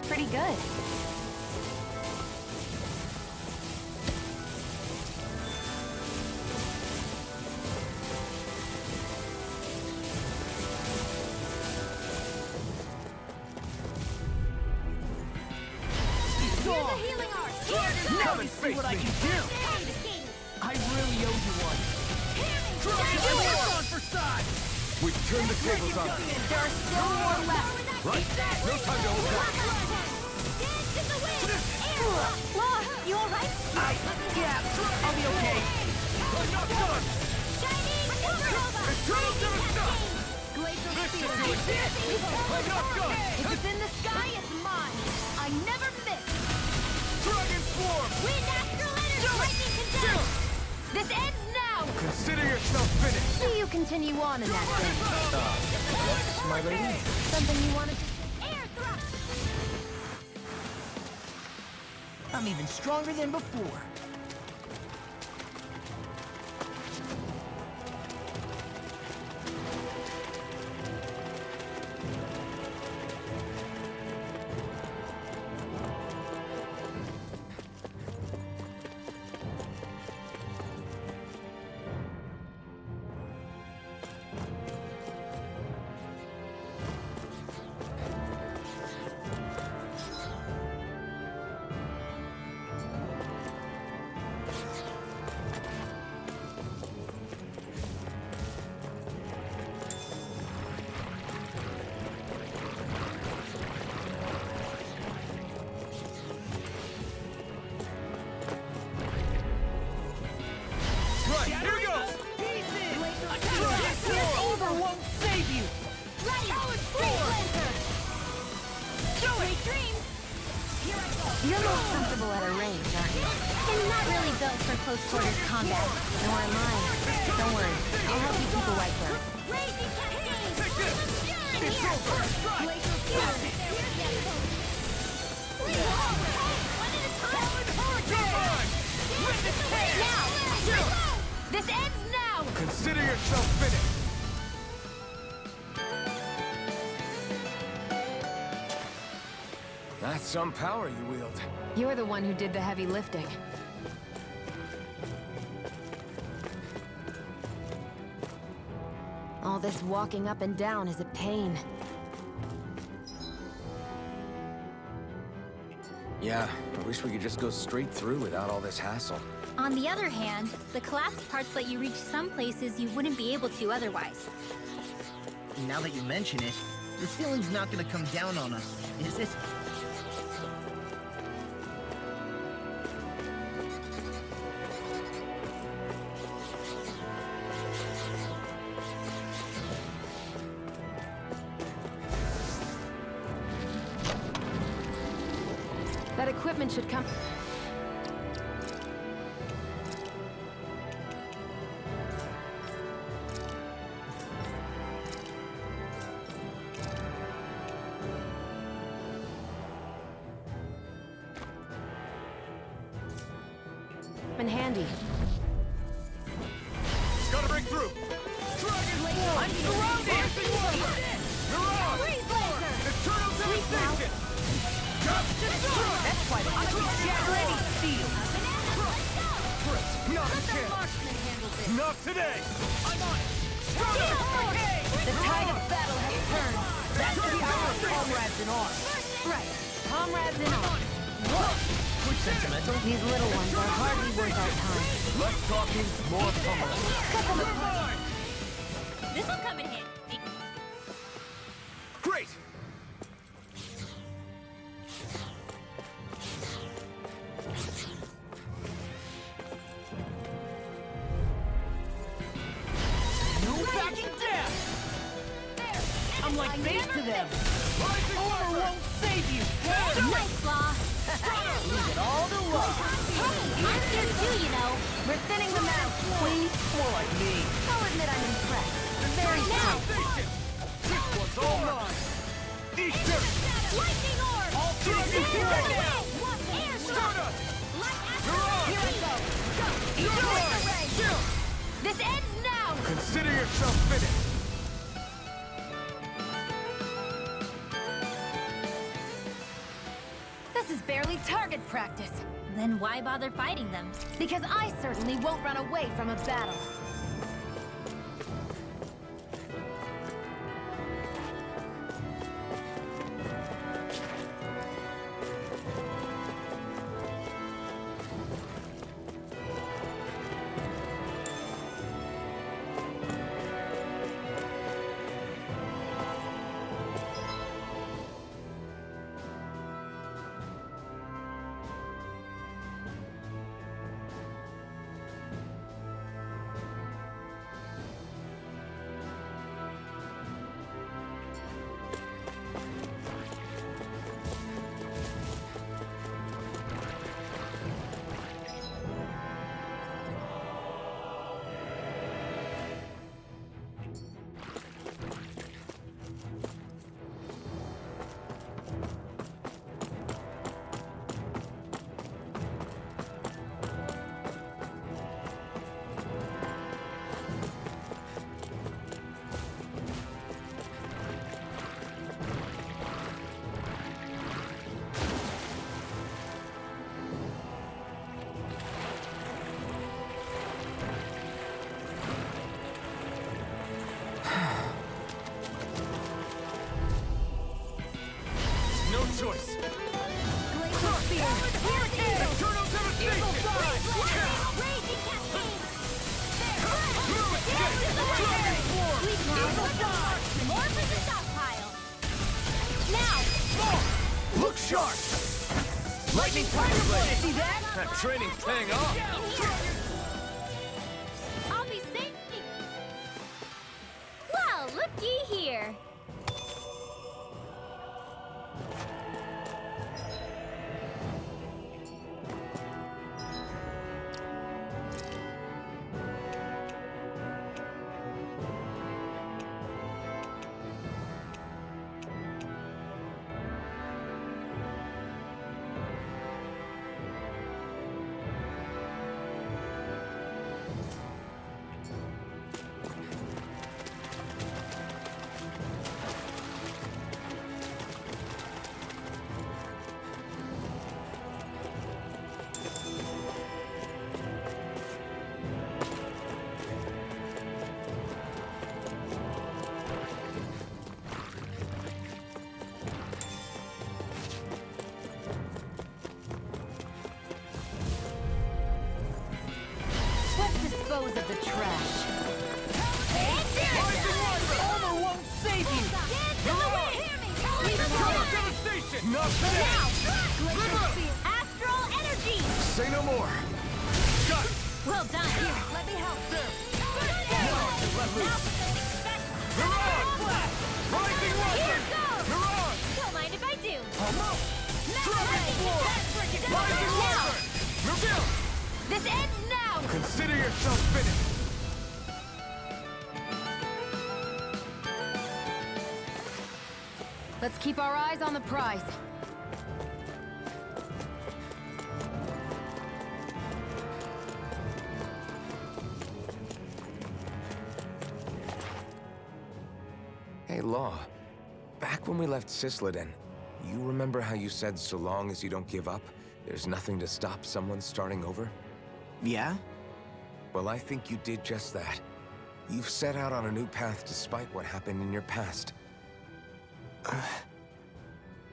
Speaker 3: pretty good.
Speaker 1: Here's the healing arc.
Speaker 4: Now you see what I can do! I really owe you one. You're on for size!
Speaker 2: We've turned the tables on.
Speaker 1: There are still more left.
Speaker 2: Right? No time to hold back.
Speaker 1: Dance in the wind. Law, you all right?
Speaker 4: Yeah, I'll be okay.
Speaker 6: I'm not done!
Speaker 1: Shining supernova.
Speaker 6: Eternal devastation!
Speaker 1: Glacial
Speaker 6: This
Speaker 1: spear.
Speaker 6: should do it! I'm not done!
Speaker 1: If it's in the sky, it's mine. I never miss.
Speaker 6: Dragon form!
Speaker 1: Wind astral energy. Lightning condemn. This ends now.
Speaker 2: Consider yourself finished.
Speaker 1: Do you continue on in that thing?
Speaker 2: Yes, my lady.
Speaker 1: Something you wanted to... Air thrust.
Speaker 4: I'm even stronger than before.
Speaker 3: You're most comfortable at a range, aren't you?
Speaker 1: I'm not really built for close quarters combat.
Speaker 3: Nor am I. Don't worry. I'll help you keep a white glove.
Speaker 1: Raging cascade!
Speaker 6: Take this! It's your first strike!
Speaker 1: Glacial fury! One at a time!
Speaker 6: Hurricane! Witness
Speaker 1: Now! This ends now!
Speaker 2: Consider yourself finished! That's some power you wield.
Speaker 3: You're the one who did the heavy lifting. All this walking up and down is a pain.
Speaker 2: Yeah, I wish we could just go straight through without all this hassle.
Speaker 1: On the other hand, the collapsed parts let you reach some places you wouldn't be able to otherwise.
Speaker 4: Now that you mention it, the ceiling's not gonna come down on us, is it?
Speaker 3: That equipment should come... in handy.
Speaker 6: Gotta break through!
Speaker 4: I'm surrounded!
Speaker 6: You're on! Eternal devastation!
Speaker 4: That's quite a shattering steel!
Speaker 6: Not a chance! Not today! I'm on it!
Speaker 4: The tide of battle has turned. That's the power of comrades in arms.
Speaker 3: Right. Comrades in arms.
Speaker 4: Sentimental?
Speaker 3: These little ones are hardly worth our time.
Speaker 6: Less talking, more pummeling.
Speaker 1: This'll come in handy.
Speaker 6: Great!
Speaker 4: No backing down! I'm like bait to them. Armor won't save you.
Speaker 1: Nice, Claw.
Speaker 4: Leave it all to love.
Speaker 1: Hey, I'm here too, you know.
Speaker 3: We're thinning them out.
Speaker 4: Please, more like me.
Speaker 3: I'll admit I'm impressed. Very
Speaker 1: Now!
Speaker 3: sweet.
Speaker 6: This one's all mine! Eat dirt!
Speaker 1: Lightning orb!
Speaker 6: All three of you here right now!
Speaker 1: Air
Speaker 6: Start
Speaker 1: shot!
Speaker 6: us!
Speaker 1: Light
Speaker 6: You're on!
Speaker 1: Here I go! Go!
Speaker 6: You're on!
Speaker 1: This ends now!
Speaker 6: Consider yourself finished!
Speaker 3: This is barely target practice.
Speaker 1: Then why bother fighting them?
Speaker 3: Because I certainly won't run away from a battle.
Speaker 6: No choice!
Speaker 1: Glacial spear! Hurricane!
Speaker 6: Eternal devastation!
Speaker 1: Raging cascade!
Speaker 6: We've
Speaker 1: now more for the stockpile! Now!
Speaker 6: Look sharp! Lightning tiger blade!
Speaker 4: See that?
Speaker 6: That training's paying off!
Speaker 1: I'll be safe! Well, looky here! Astral energy!
Speaker 2: Say no more.
Speaker 6: Got it!
Speaker 1: Well done. Here, let me help.
Speaker 6: There!
Speaker 1: Now for something special.
Speaker 6: Mirage! Rising
Speaker 1: Here
Speaker 6: Rising!
Speaker 1: goes!
Speaker 6: Mirage!
Speaker 1: Don't mind if I do.
Speaker 6: Almost! Dragon War! Rising
Speaker 1: Now!
Speaker 6: Rising! Reveal!
Speaker 1: This ends now!
Speaker 2: Consider yourself finished.
Speaker 3: Let's keep our eyes on the prize.
Speaker 2: Hey, Law. Back when we left Cisleden, you remember how you said so long as you don't give up, there's nothing to stop someone starting over?
Speaker 5: Yeah?
Speaker 2: Well, I think you did just that. You've set out on a new path despite what happened in your past.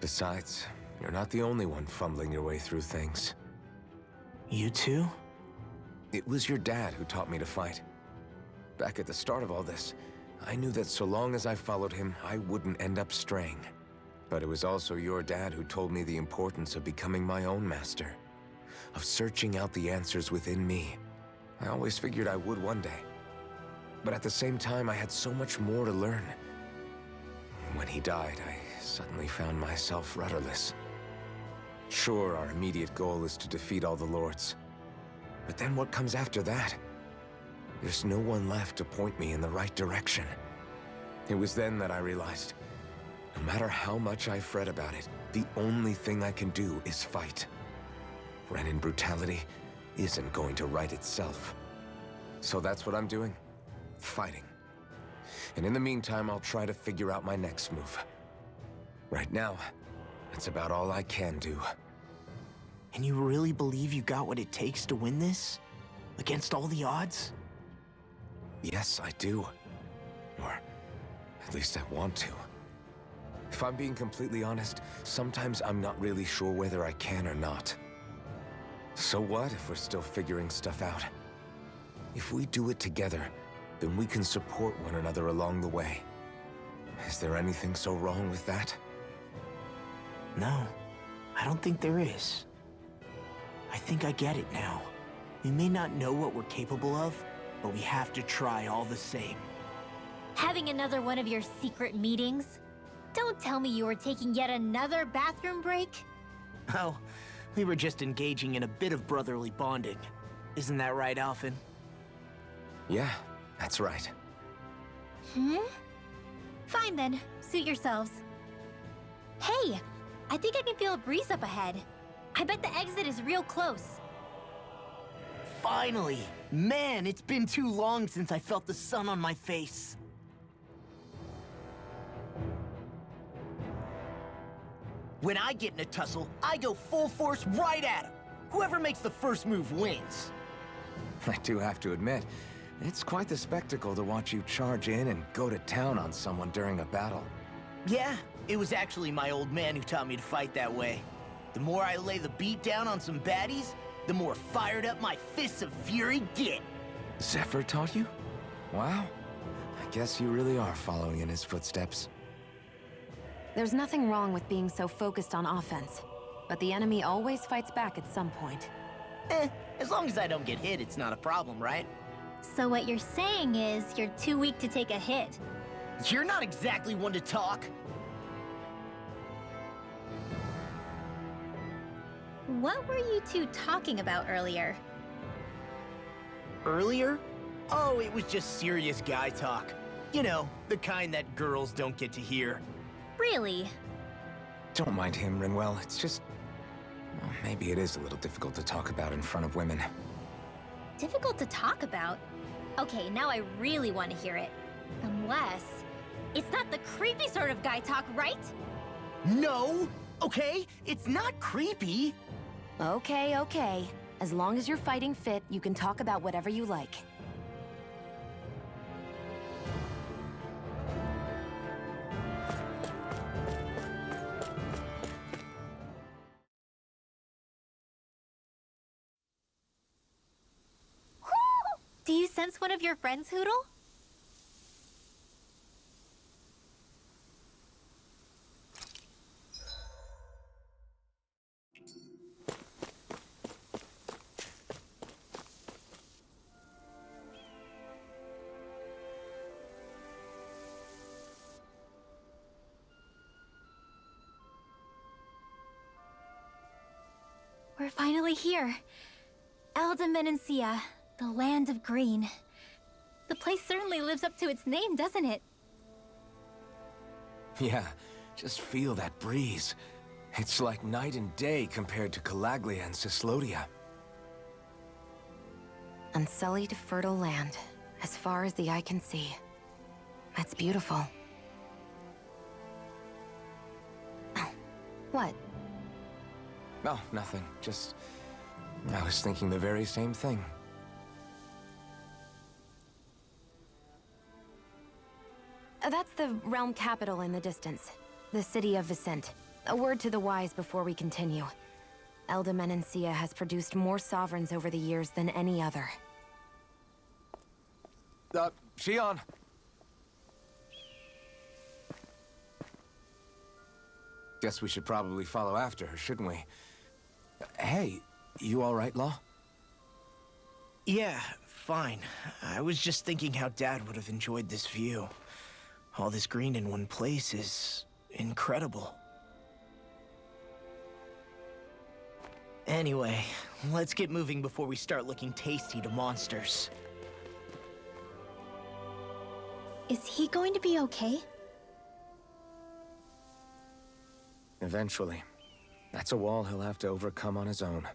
Speaker 2: Besides, you're not the only one fumbling your way through things.
Speaker 5: You too?
Speaker 2: It was your dad who taught me to fight. Back at the start of all this, I knew that so long as I followed him, I wouldn't end up straying. But it was also your dad who told me the importance of becoming my own master, of searching out the answers within me. I always figured I would one day. But at the same time, I had so much more to learn. When he died, I suddenly found myself rudderless. Sure, our immediate goal is to defeat all the lords. But then what comes after that? There's no one left to point me in the right direction. It was then that I realized, no matter how much I fret about it, the only thing I can do is fight. Renin brutality isn't going to right itself. So that's what I'm doing. Fighting. And in the meantime, I'll try to figure out my next move. Right now, that's about all I can do.
Speaker 5: And you really believe you got what it takes to win this? Against all the odds?
Speaker 2: Yes, I do. Or at least I want to. If I'm being completely honest, sometimes I'm not really sure whether I can or not. So what if we're still figuring stuff out? If we do it together, then we can support one another along the way. Is there anything so wrong with that?
Speaker 5: No, I don't think there is. I think I get it now. We may not know what we're capable of, but we have to try all the same.
Speaker 1: Having another one of your secret meetings? Don't tell me you were taking yet another bathroom break?
Speaker 5: Oh, we were just engaging in a bit of brotherly bonding. Isn't that right, Alphen?
Speaker 2: Yeah, that's right.
Speaker 1: Fine then, suit yourselves. Hey, I think I can feel a breeze up ahead. I bet the exit is real close.
Speaker 5: Finally! Man, it's been too long since I felt the sun on my face. When I get in a tussle, I go full force right at him. Whoever makes the first move wins.
Speaker 2: I do have to admit, it's quite the spectacle to watch you charge in and go to town on someone during a battle.
Speaker 5: Yeah, it was actually my old man who taught me to fight that way. The more I lay the beat down on some baddies, the more fired up my fists of fury get.
Speaker 2: Zephyr taught you? Wow. I guess you really are following in his footsteps.
Speaker 3: There's nothing wrong with being so focused on offense, but the enemy always fights back at some point.
Speaker 5: As long as I don't get hit, it's not a problem, right?
Speaker 1: So what you're saying is you're too weak to take a hit.
Speaker 5: You're not exactly one to talk.
Speaker 1: What were you two talking about earlier?
Speaker 5: Earlier? Oh, it was just serious guy talk. You know, the kind that girls don't get to hear.
Speaker 1: Really?
Speaker 2: Don't mind him, Rinwell. It's just... well, maybe it is a little difficult to talk about in front of women.
Speaker 1: Difficult to talk about? Okay, now I really want to hear it. Unless... it's not the creepy sort of guy talk, right?
Speaker 5: No! Okay, it's not creepy.
Speaker 3: Okay, okay. As long as you're fighting fit, you can talk about whatever you like.
Speaker 1: Do you sense one of your friends, Hoodle? We're finally here. Elda, the land of green. The place certainly lives up to its name, doesn't it?
Speaker 2: Yeah, just feel that breeze. It's like night and day compared to Calaglia and Cislodia.
Speaker 3: Unsullied, fertile land, as far as the eye can see. That's beautiful. Oh, what?
Speaker 2: Oh, nothing. Just... I was thinking the very same thing.
Speaker 3: That's the realm capital in the distance. The city of Vicent. A word to the wise before we continue. Elda Menancia has produced more sovereigns over the years than any other.
Speaker 2: Shion! Guess we should probably follow after her, shouldn't we? Hey, you all right, Law?
Speaker 5: Yeah, fine. I was just thinking how Dad would have enjoyed this view. All this green in one place is incredible. Anyway, let's get moving before we start looking tasty to monsters.
Speaker 1: Is he going to be okay?
Speaker 2: Eventually. That's a wall he'll have to overcome on his own.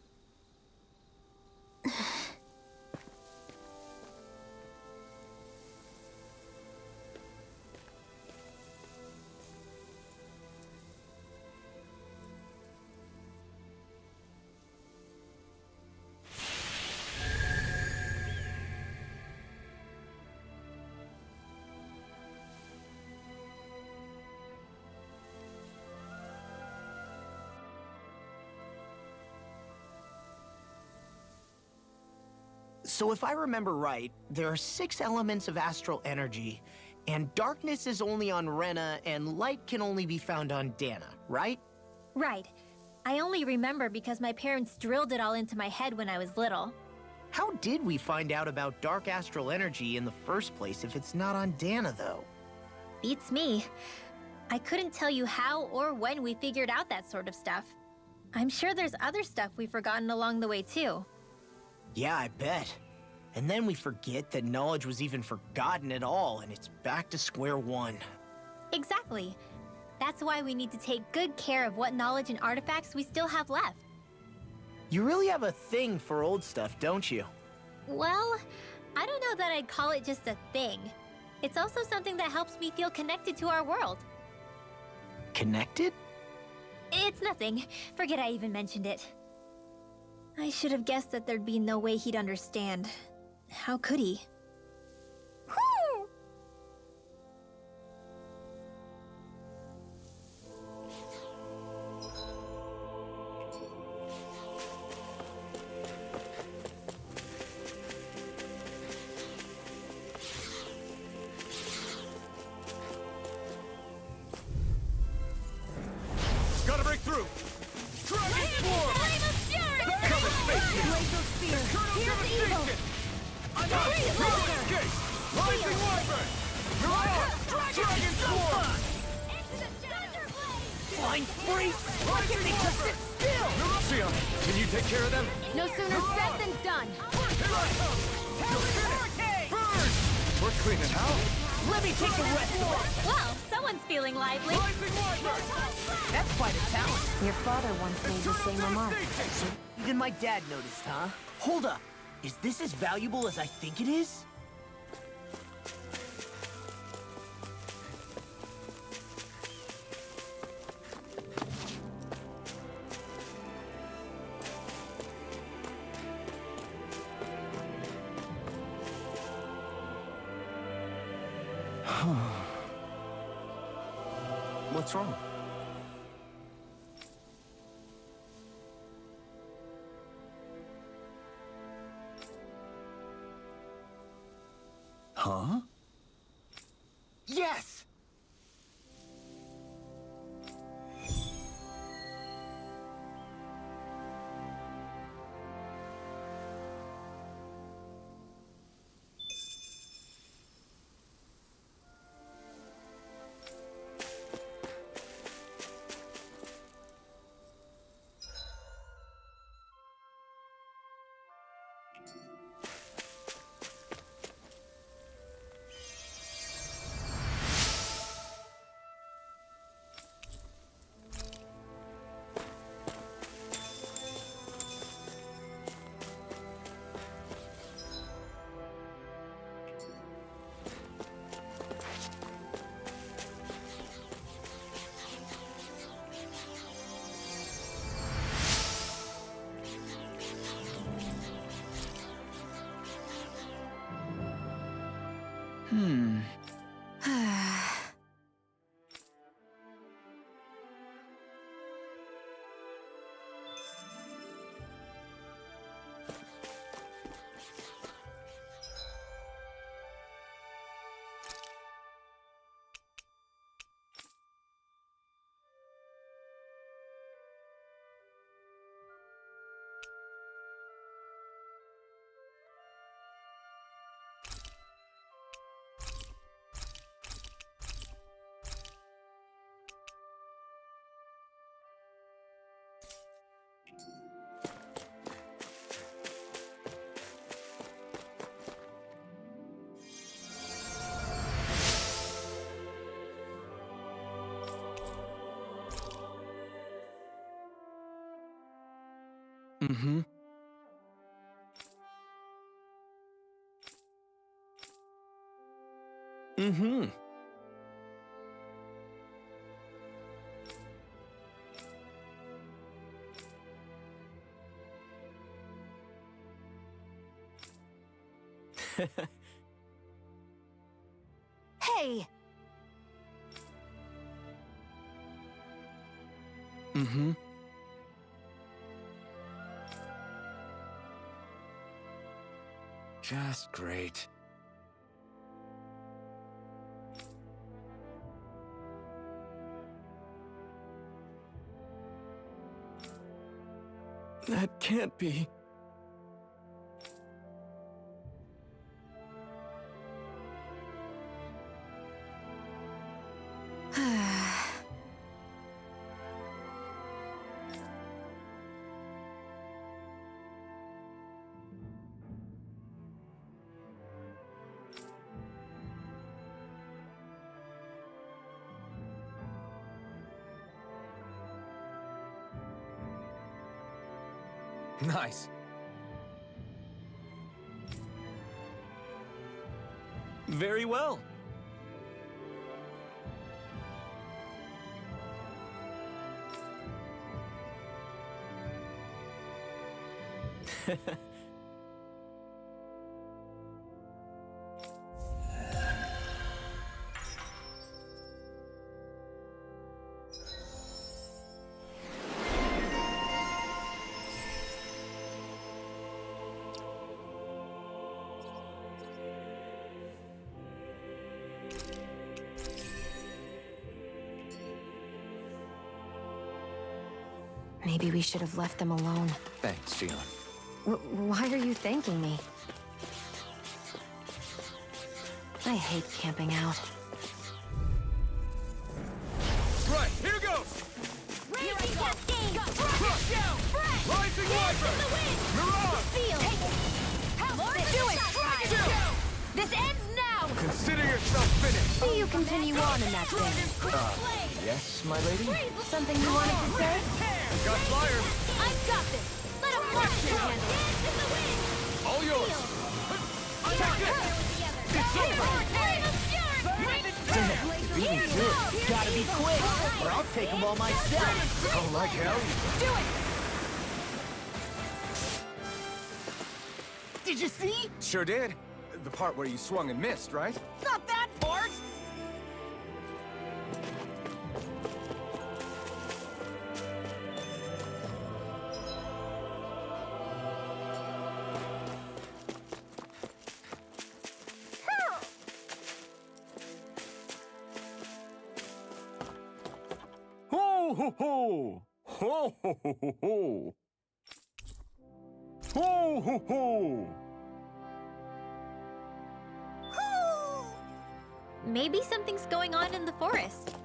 Speaker 5: So if I remember right, there are 6 elements of astral energy, and darkness is only on Rena, and light can only be found on Dana, right?
Speaker 1: Right. I only remember because my parents drilled it all into my head when I was little.
Speaker 5: How did we find out about dark astral energy in the first place if it's not on Dana, though?
Speaker 1: Beats me. I couldn't tell you how or when we figured out that sort of stuff. I'm sure there's other stuff we've forgotten along the way, too.
Speaker 5: Yeah, I bet. And then we forget that knowledge was even forgotten at all, and it's back to square one.
Speaker 1: Exactly. That's why we need to take good care of what knowledge and artifacts we still have left.
Speaker 5: You really have a thing for old stuff, don't you?
Speaker 1: Well, I don't know that I'd call it just a thing. It's also something that helps me feel connected to our world.
Speaker 5: Connected?
Speaker 1: It's nothing. Forget I even mentioned it. I should have guessed that there'd be no way he'd understand. How could he? Whew!
Speaker 6: Gotta break through! Dragon Form! Come and face me! Eternal devastation! I'm up! Escape! Rising Wyvern! You're off! Dragon Form!
Speaker 4: Flying freak! Why can't they just sit still?
Speaker 2: Shion, can you take care of them?
Speaker 1: No sooner said than done.
Speaker 6: Here I come! Burn! We're cleaning house!
Speaker 4: Let me take the rest of it!
Speaker 1: Well, someone's feeling lively.
Speaker 6: Rising Wyvern!
Speaker 4: That's quite a talent.
Speaker 3: Your father once made the same remark.
Speaker 5: Even my dad noticed, huh? Hold up. Is this as valuable as I think it is?
Speaker 2: What's wrong? Huh?
Speaker 5: Yes!
Speaker 2: Mm-hmm. Mm-hmm.
Speaker 3: Hey!
Speaker 2: Mm-hmm. Just great. That can't be. Nice. Very well.
Speaker 3: Maybe we should have left them alone.
Speaker 2: Thanks, Shion.
Speaker 3: Why are you thanking me? I hate camping out.
Speaker 6: Right, here goes!
Speaker 1: Raging cascade!
Speaker 6: Crush down! Rising Wyvern! Mirage!
Speaker 1: Do it! This ends now!
Speaker 6: Consider yourself finished!
Speaker 3: See you continue on in that thing.
Speaker 2: Yes, my lady?
Speaker 3: Something you wanted to say?
Speaker 6: Got flyers!
Speaker 1: I've got this! Let a marksman handle it!
Speaker 6: All yours! Take it! It's over!
Speaker 4: Gotta be quick, or I'll take them all myself.
Speaker 2: Oh, like hell?
Speaker 4: Did you see?
Speaker 2: Sure did. The part where you swung and missed, right?
Speaker 4: Not that part!
Speaker 6: Ho ho ho! Ho ho ho ho ho! Ho ho ho!
Speaker 1: Maybe something's going on in the forest.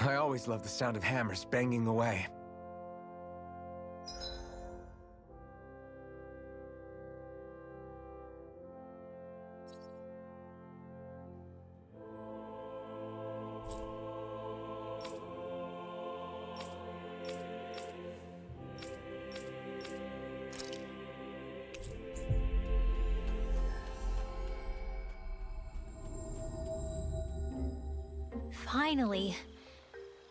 Speaker 2: I always love the sound of hammers banging away.
Speaker 1: Finally.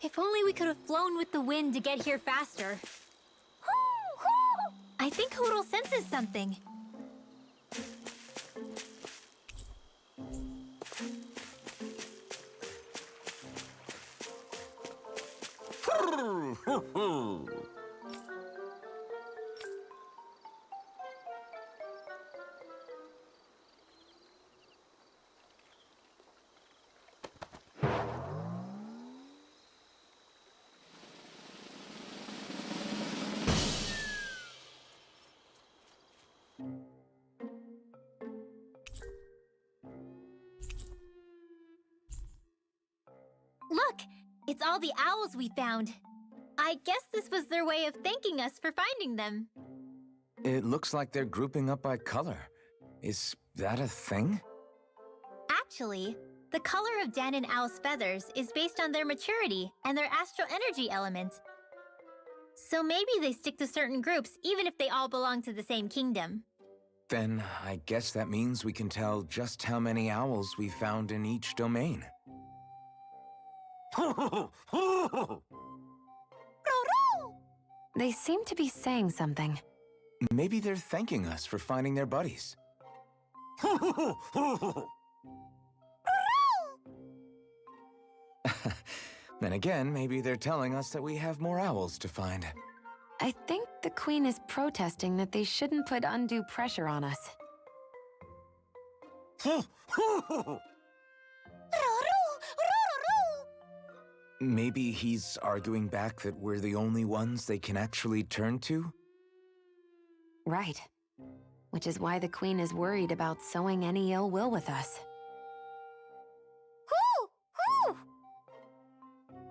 Speaker 1: If only we could have flown with the wind to get here faster. I think Hoodle senses something. Look! It's all the owls we found. I guess this was their way of thanking us for finding them.
Speaker 2: It looks like they're grouping up by color. Is that a thing?
Speaker 1: Actually, the color of Dan and Owl's feathers is based on their maturity and their astral energy element. So maybe they stick to certain groups even if they all belong to the same kingdom.
Speaker 2: Then I guess that means we can tell just how many owls we found in each domain.
Speaker 3: They seem to be saying something.
Speaker 2: Maybe they're thanking us for finding their buddies. Then again, maybe they're telling us that we have more owls to find.
Speaker 3: I think the Queen is protesting that they shouldn't put undue pressure on us.
Speaker 2: Maybe he's arguing back that we're the only ones they can actually turn to?
Speaker 3: Right. Which is why the Queen is worried about sowing any ill will with us.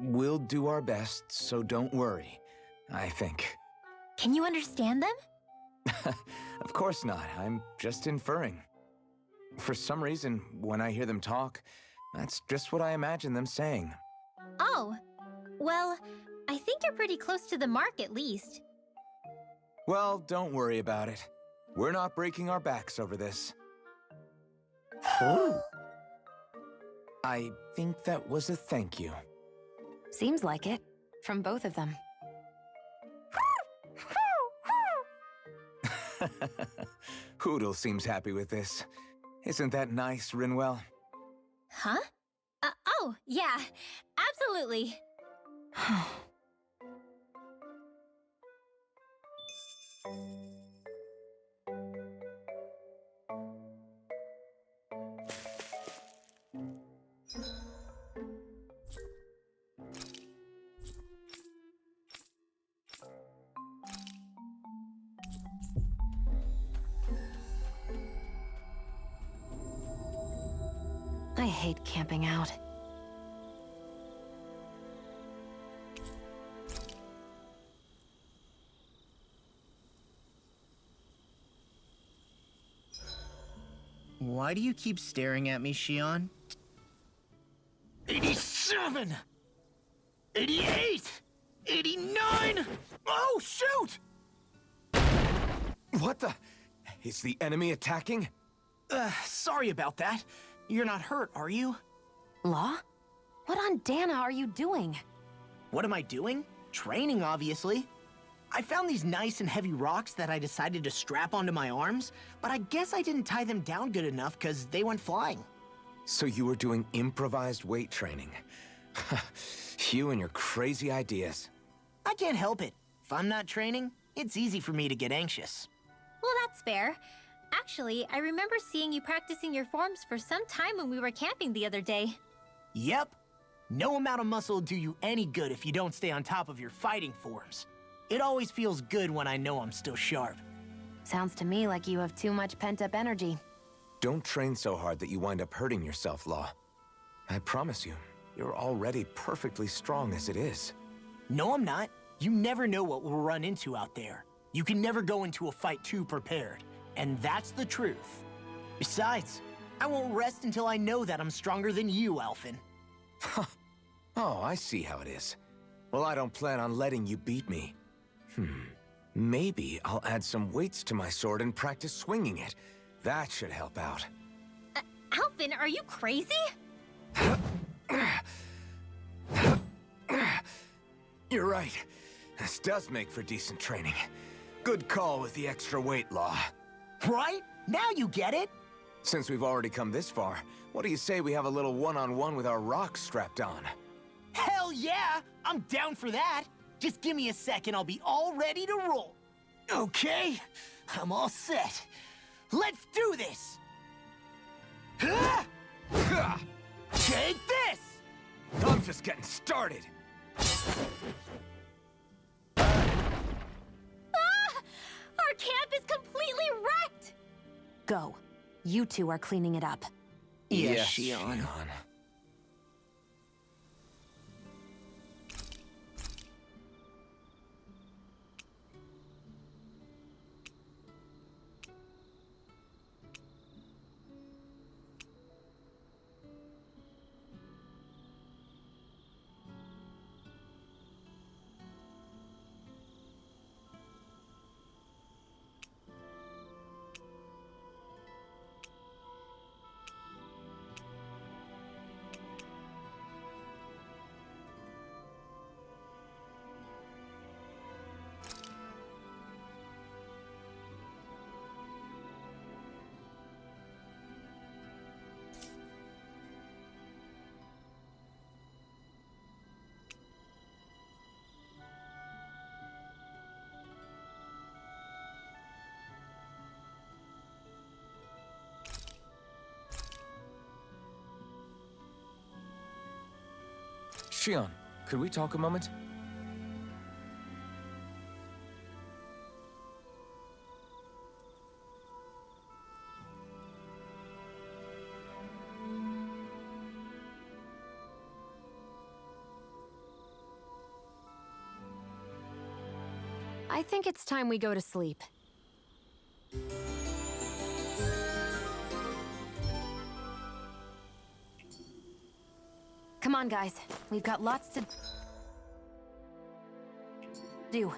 Speaker 2: We'll do our best, so don't worry, I think.
Speaker 1: Can you understand them?
Speaker 2: Of course not. I'm just inferring. For some reason, when I hear them talk, that's just what I imagine them saying.
Speaker 1: Oh, well, I think you're pretty close to the mark at least.
Speaker 2: Well, don't worry about it. We're not breaking our backs over this. I think that was a thank you.
Speaker 3: Seems like it. From both of them.
Speaker 2: Hoodle seems happy with this. Isn't that nice, Rinwell?
Speaker 1: Huh? Oh, yeah, absolutely.
Speaker 3: I hate camping out.
Speaker 5: Why do you keep staring at me, Shion? 87! 88! 89! Oh, shoot!
Speaker 2: What the? Is the enemy attacking?
Speaker 5: Sorry about that. You're not hurt, are you?
Speaker 3: Law? What on Dana are you doing?
Speaker 5: What am I doing? Training, obviously. I found these nice and heavy rocks that I decided to strap onto my arms, but I guess I didn't tie them down good enough because they went flying.
Speaker 2: So you were doing improvised weight training. You and your crazy ideas.
Speaker 5: I can't help it. If I'm not training, it's easy for me to get anxious.
Speaker 1: Well, that's fair. Actually, I remember seeing you practicing your forms for some time when we were camping the other day.
Speaker 5: Yep. No amount of muscle will do you any good if you don't stay on top of your fighting forms. It always feels good when I know I'm still sharp.
Speaker 3: Sounds to me like you have too much pent-up energy.
Speaker 2: Don't train so hard that you wind up hurting yourself, Law. I promise you, You're already perfectly strong as it is.
Speaker 5: No, I'm not. You never know what we'll run into out there. You can never go into a fight too prepared. And that's the truth. Besides, I won't rest until I know that I'm stronger than you, Alphen.
Speaker 2: Oh, I see how it is. Well, I don't plan on letting you beat me. Maybe I'll add some weights to my sword and practice swinging it. That should help out.
Speaker 1: Alphen, are you crazy?
Speaker 2: You're right. This does make for decent training. Good call with the extra weight law.
Speaker 5: Right? Now you get it!
Speaker 2: Since we've already come this far, what do you say we have a little one-on-one with our rocks strapped on?
Speaker 5: Hell yeah! I'm down for that! Just give me a second, I'll be all ready to roll. Okay, I'm all set. Let's do this! Take this!
Speaker 2: I'm just getting started.
Speaker 1: Ah! Our camp is completely wrecked!
Speaker 3: Go. You two are cleaning it up.
Speaker 5: Yes, Shion.
Speaker 2: Shion, could we talk a moment?
Speaker 3: I think it's time we go to sleep. Come on, guys. We've got lots to do.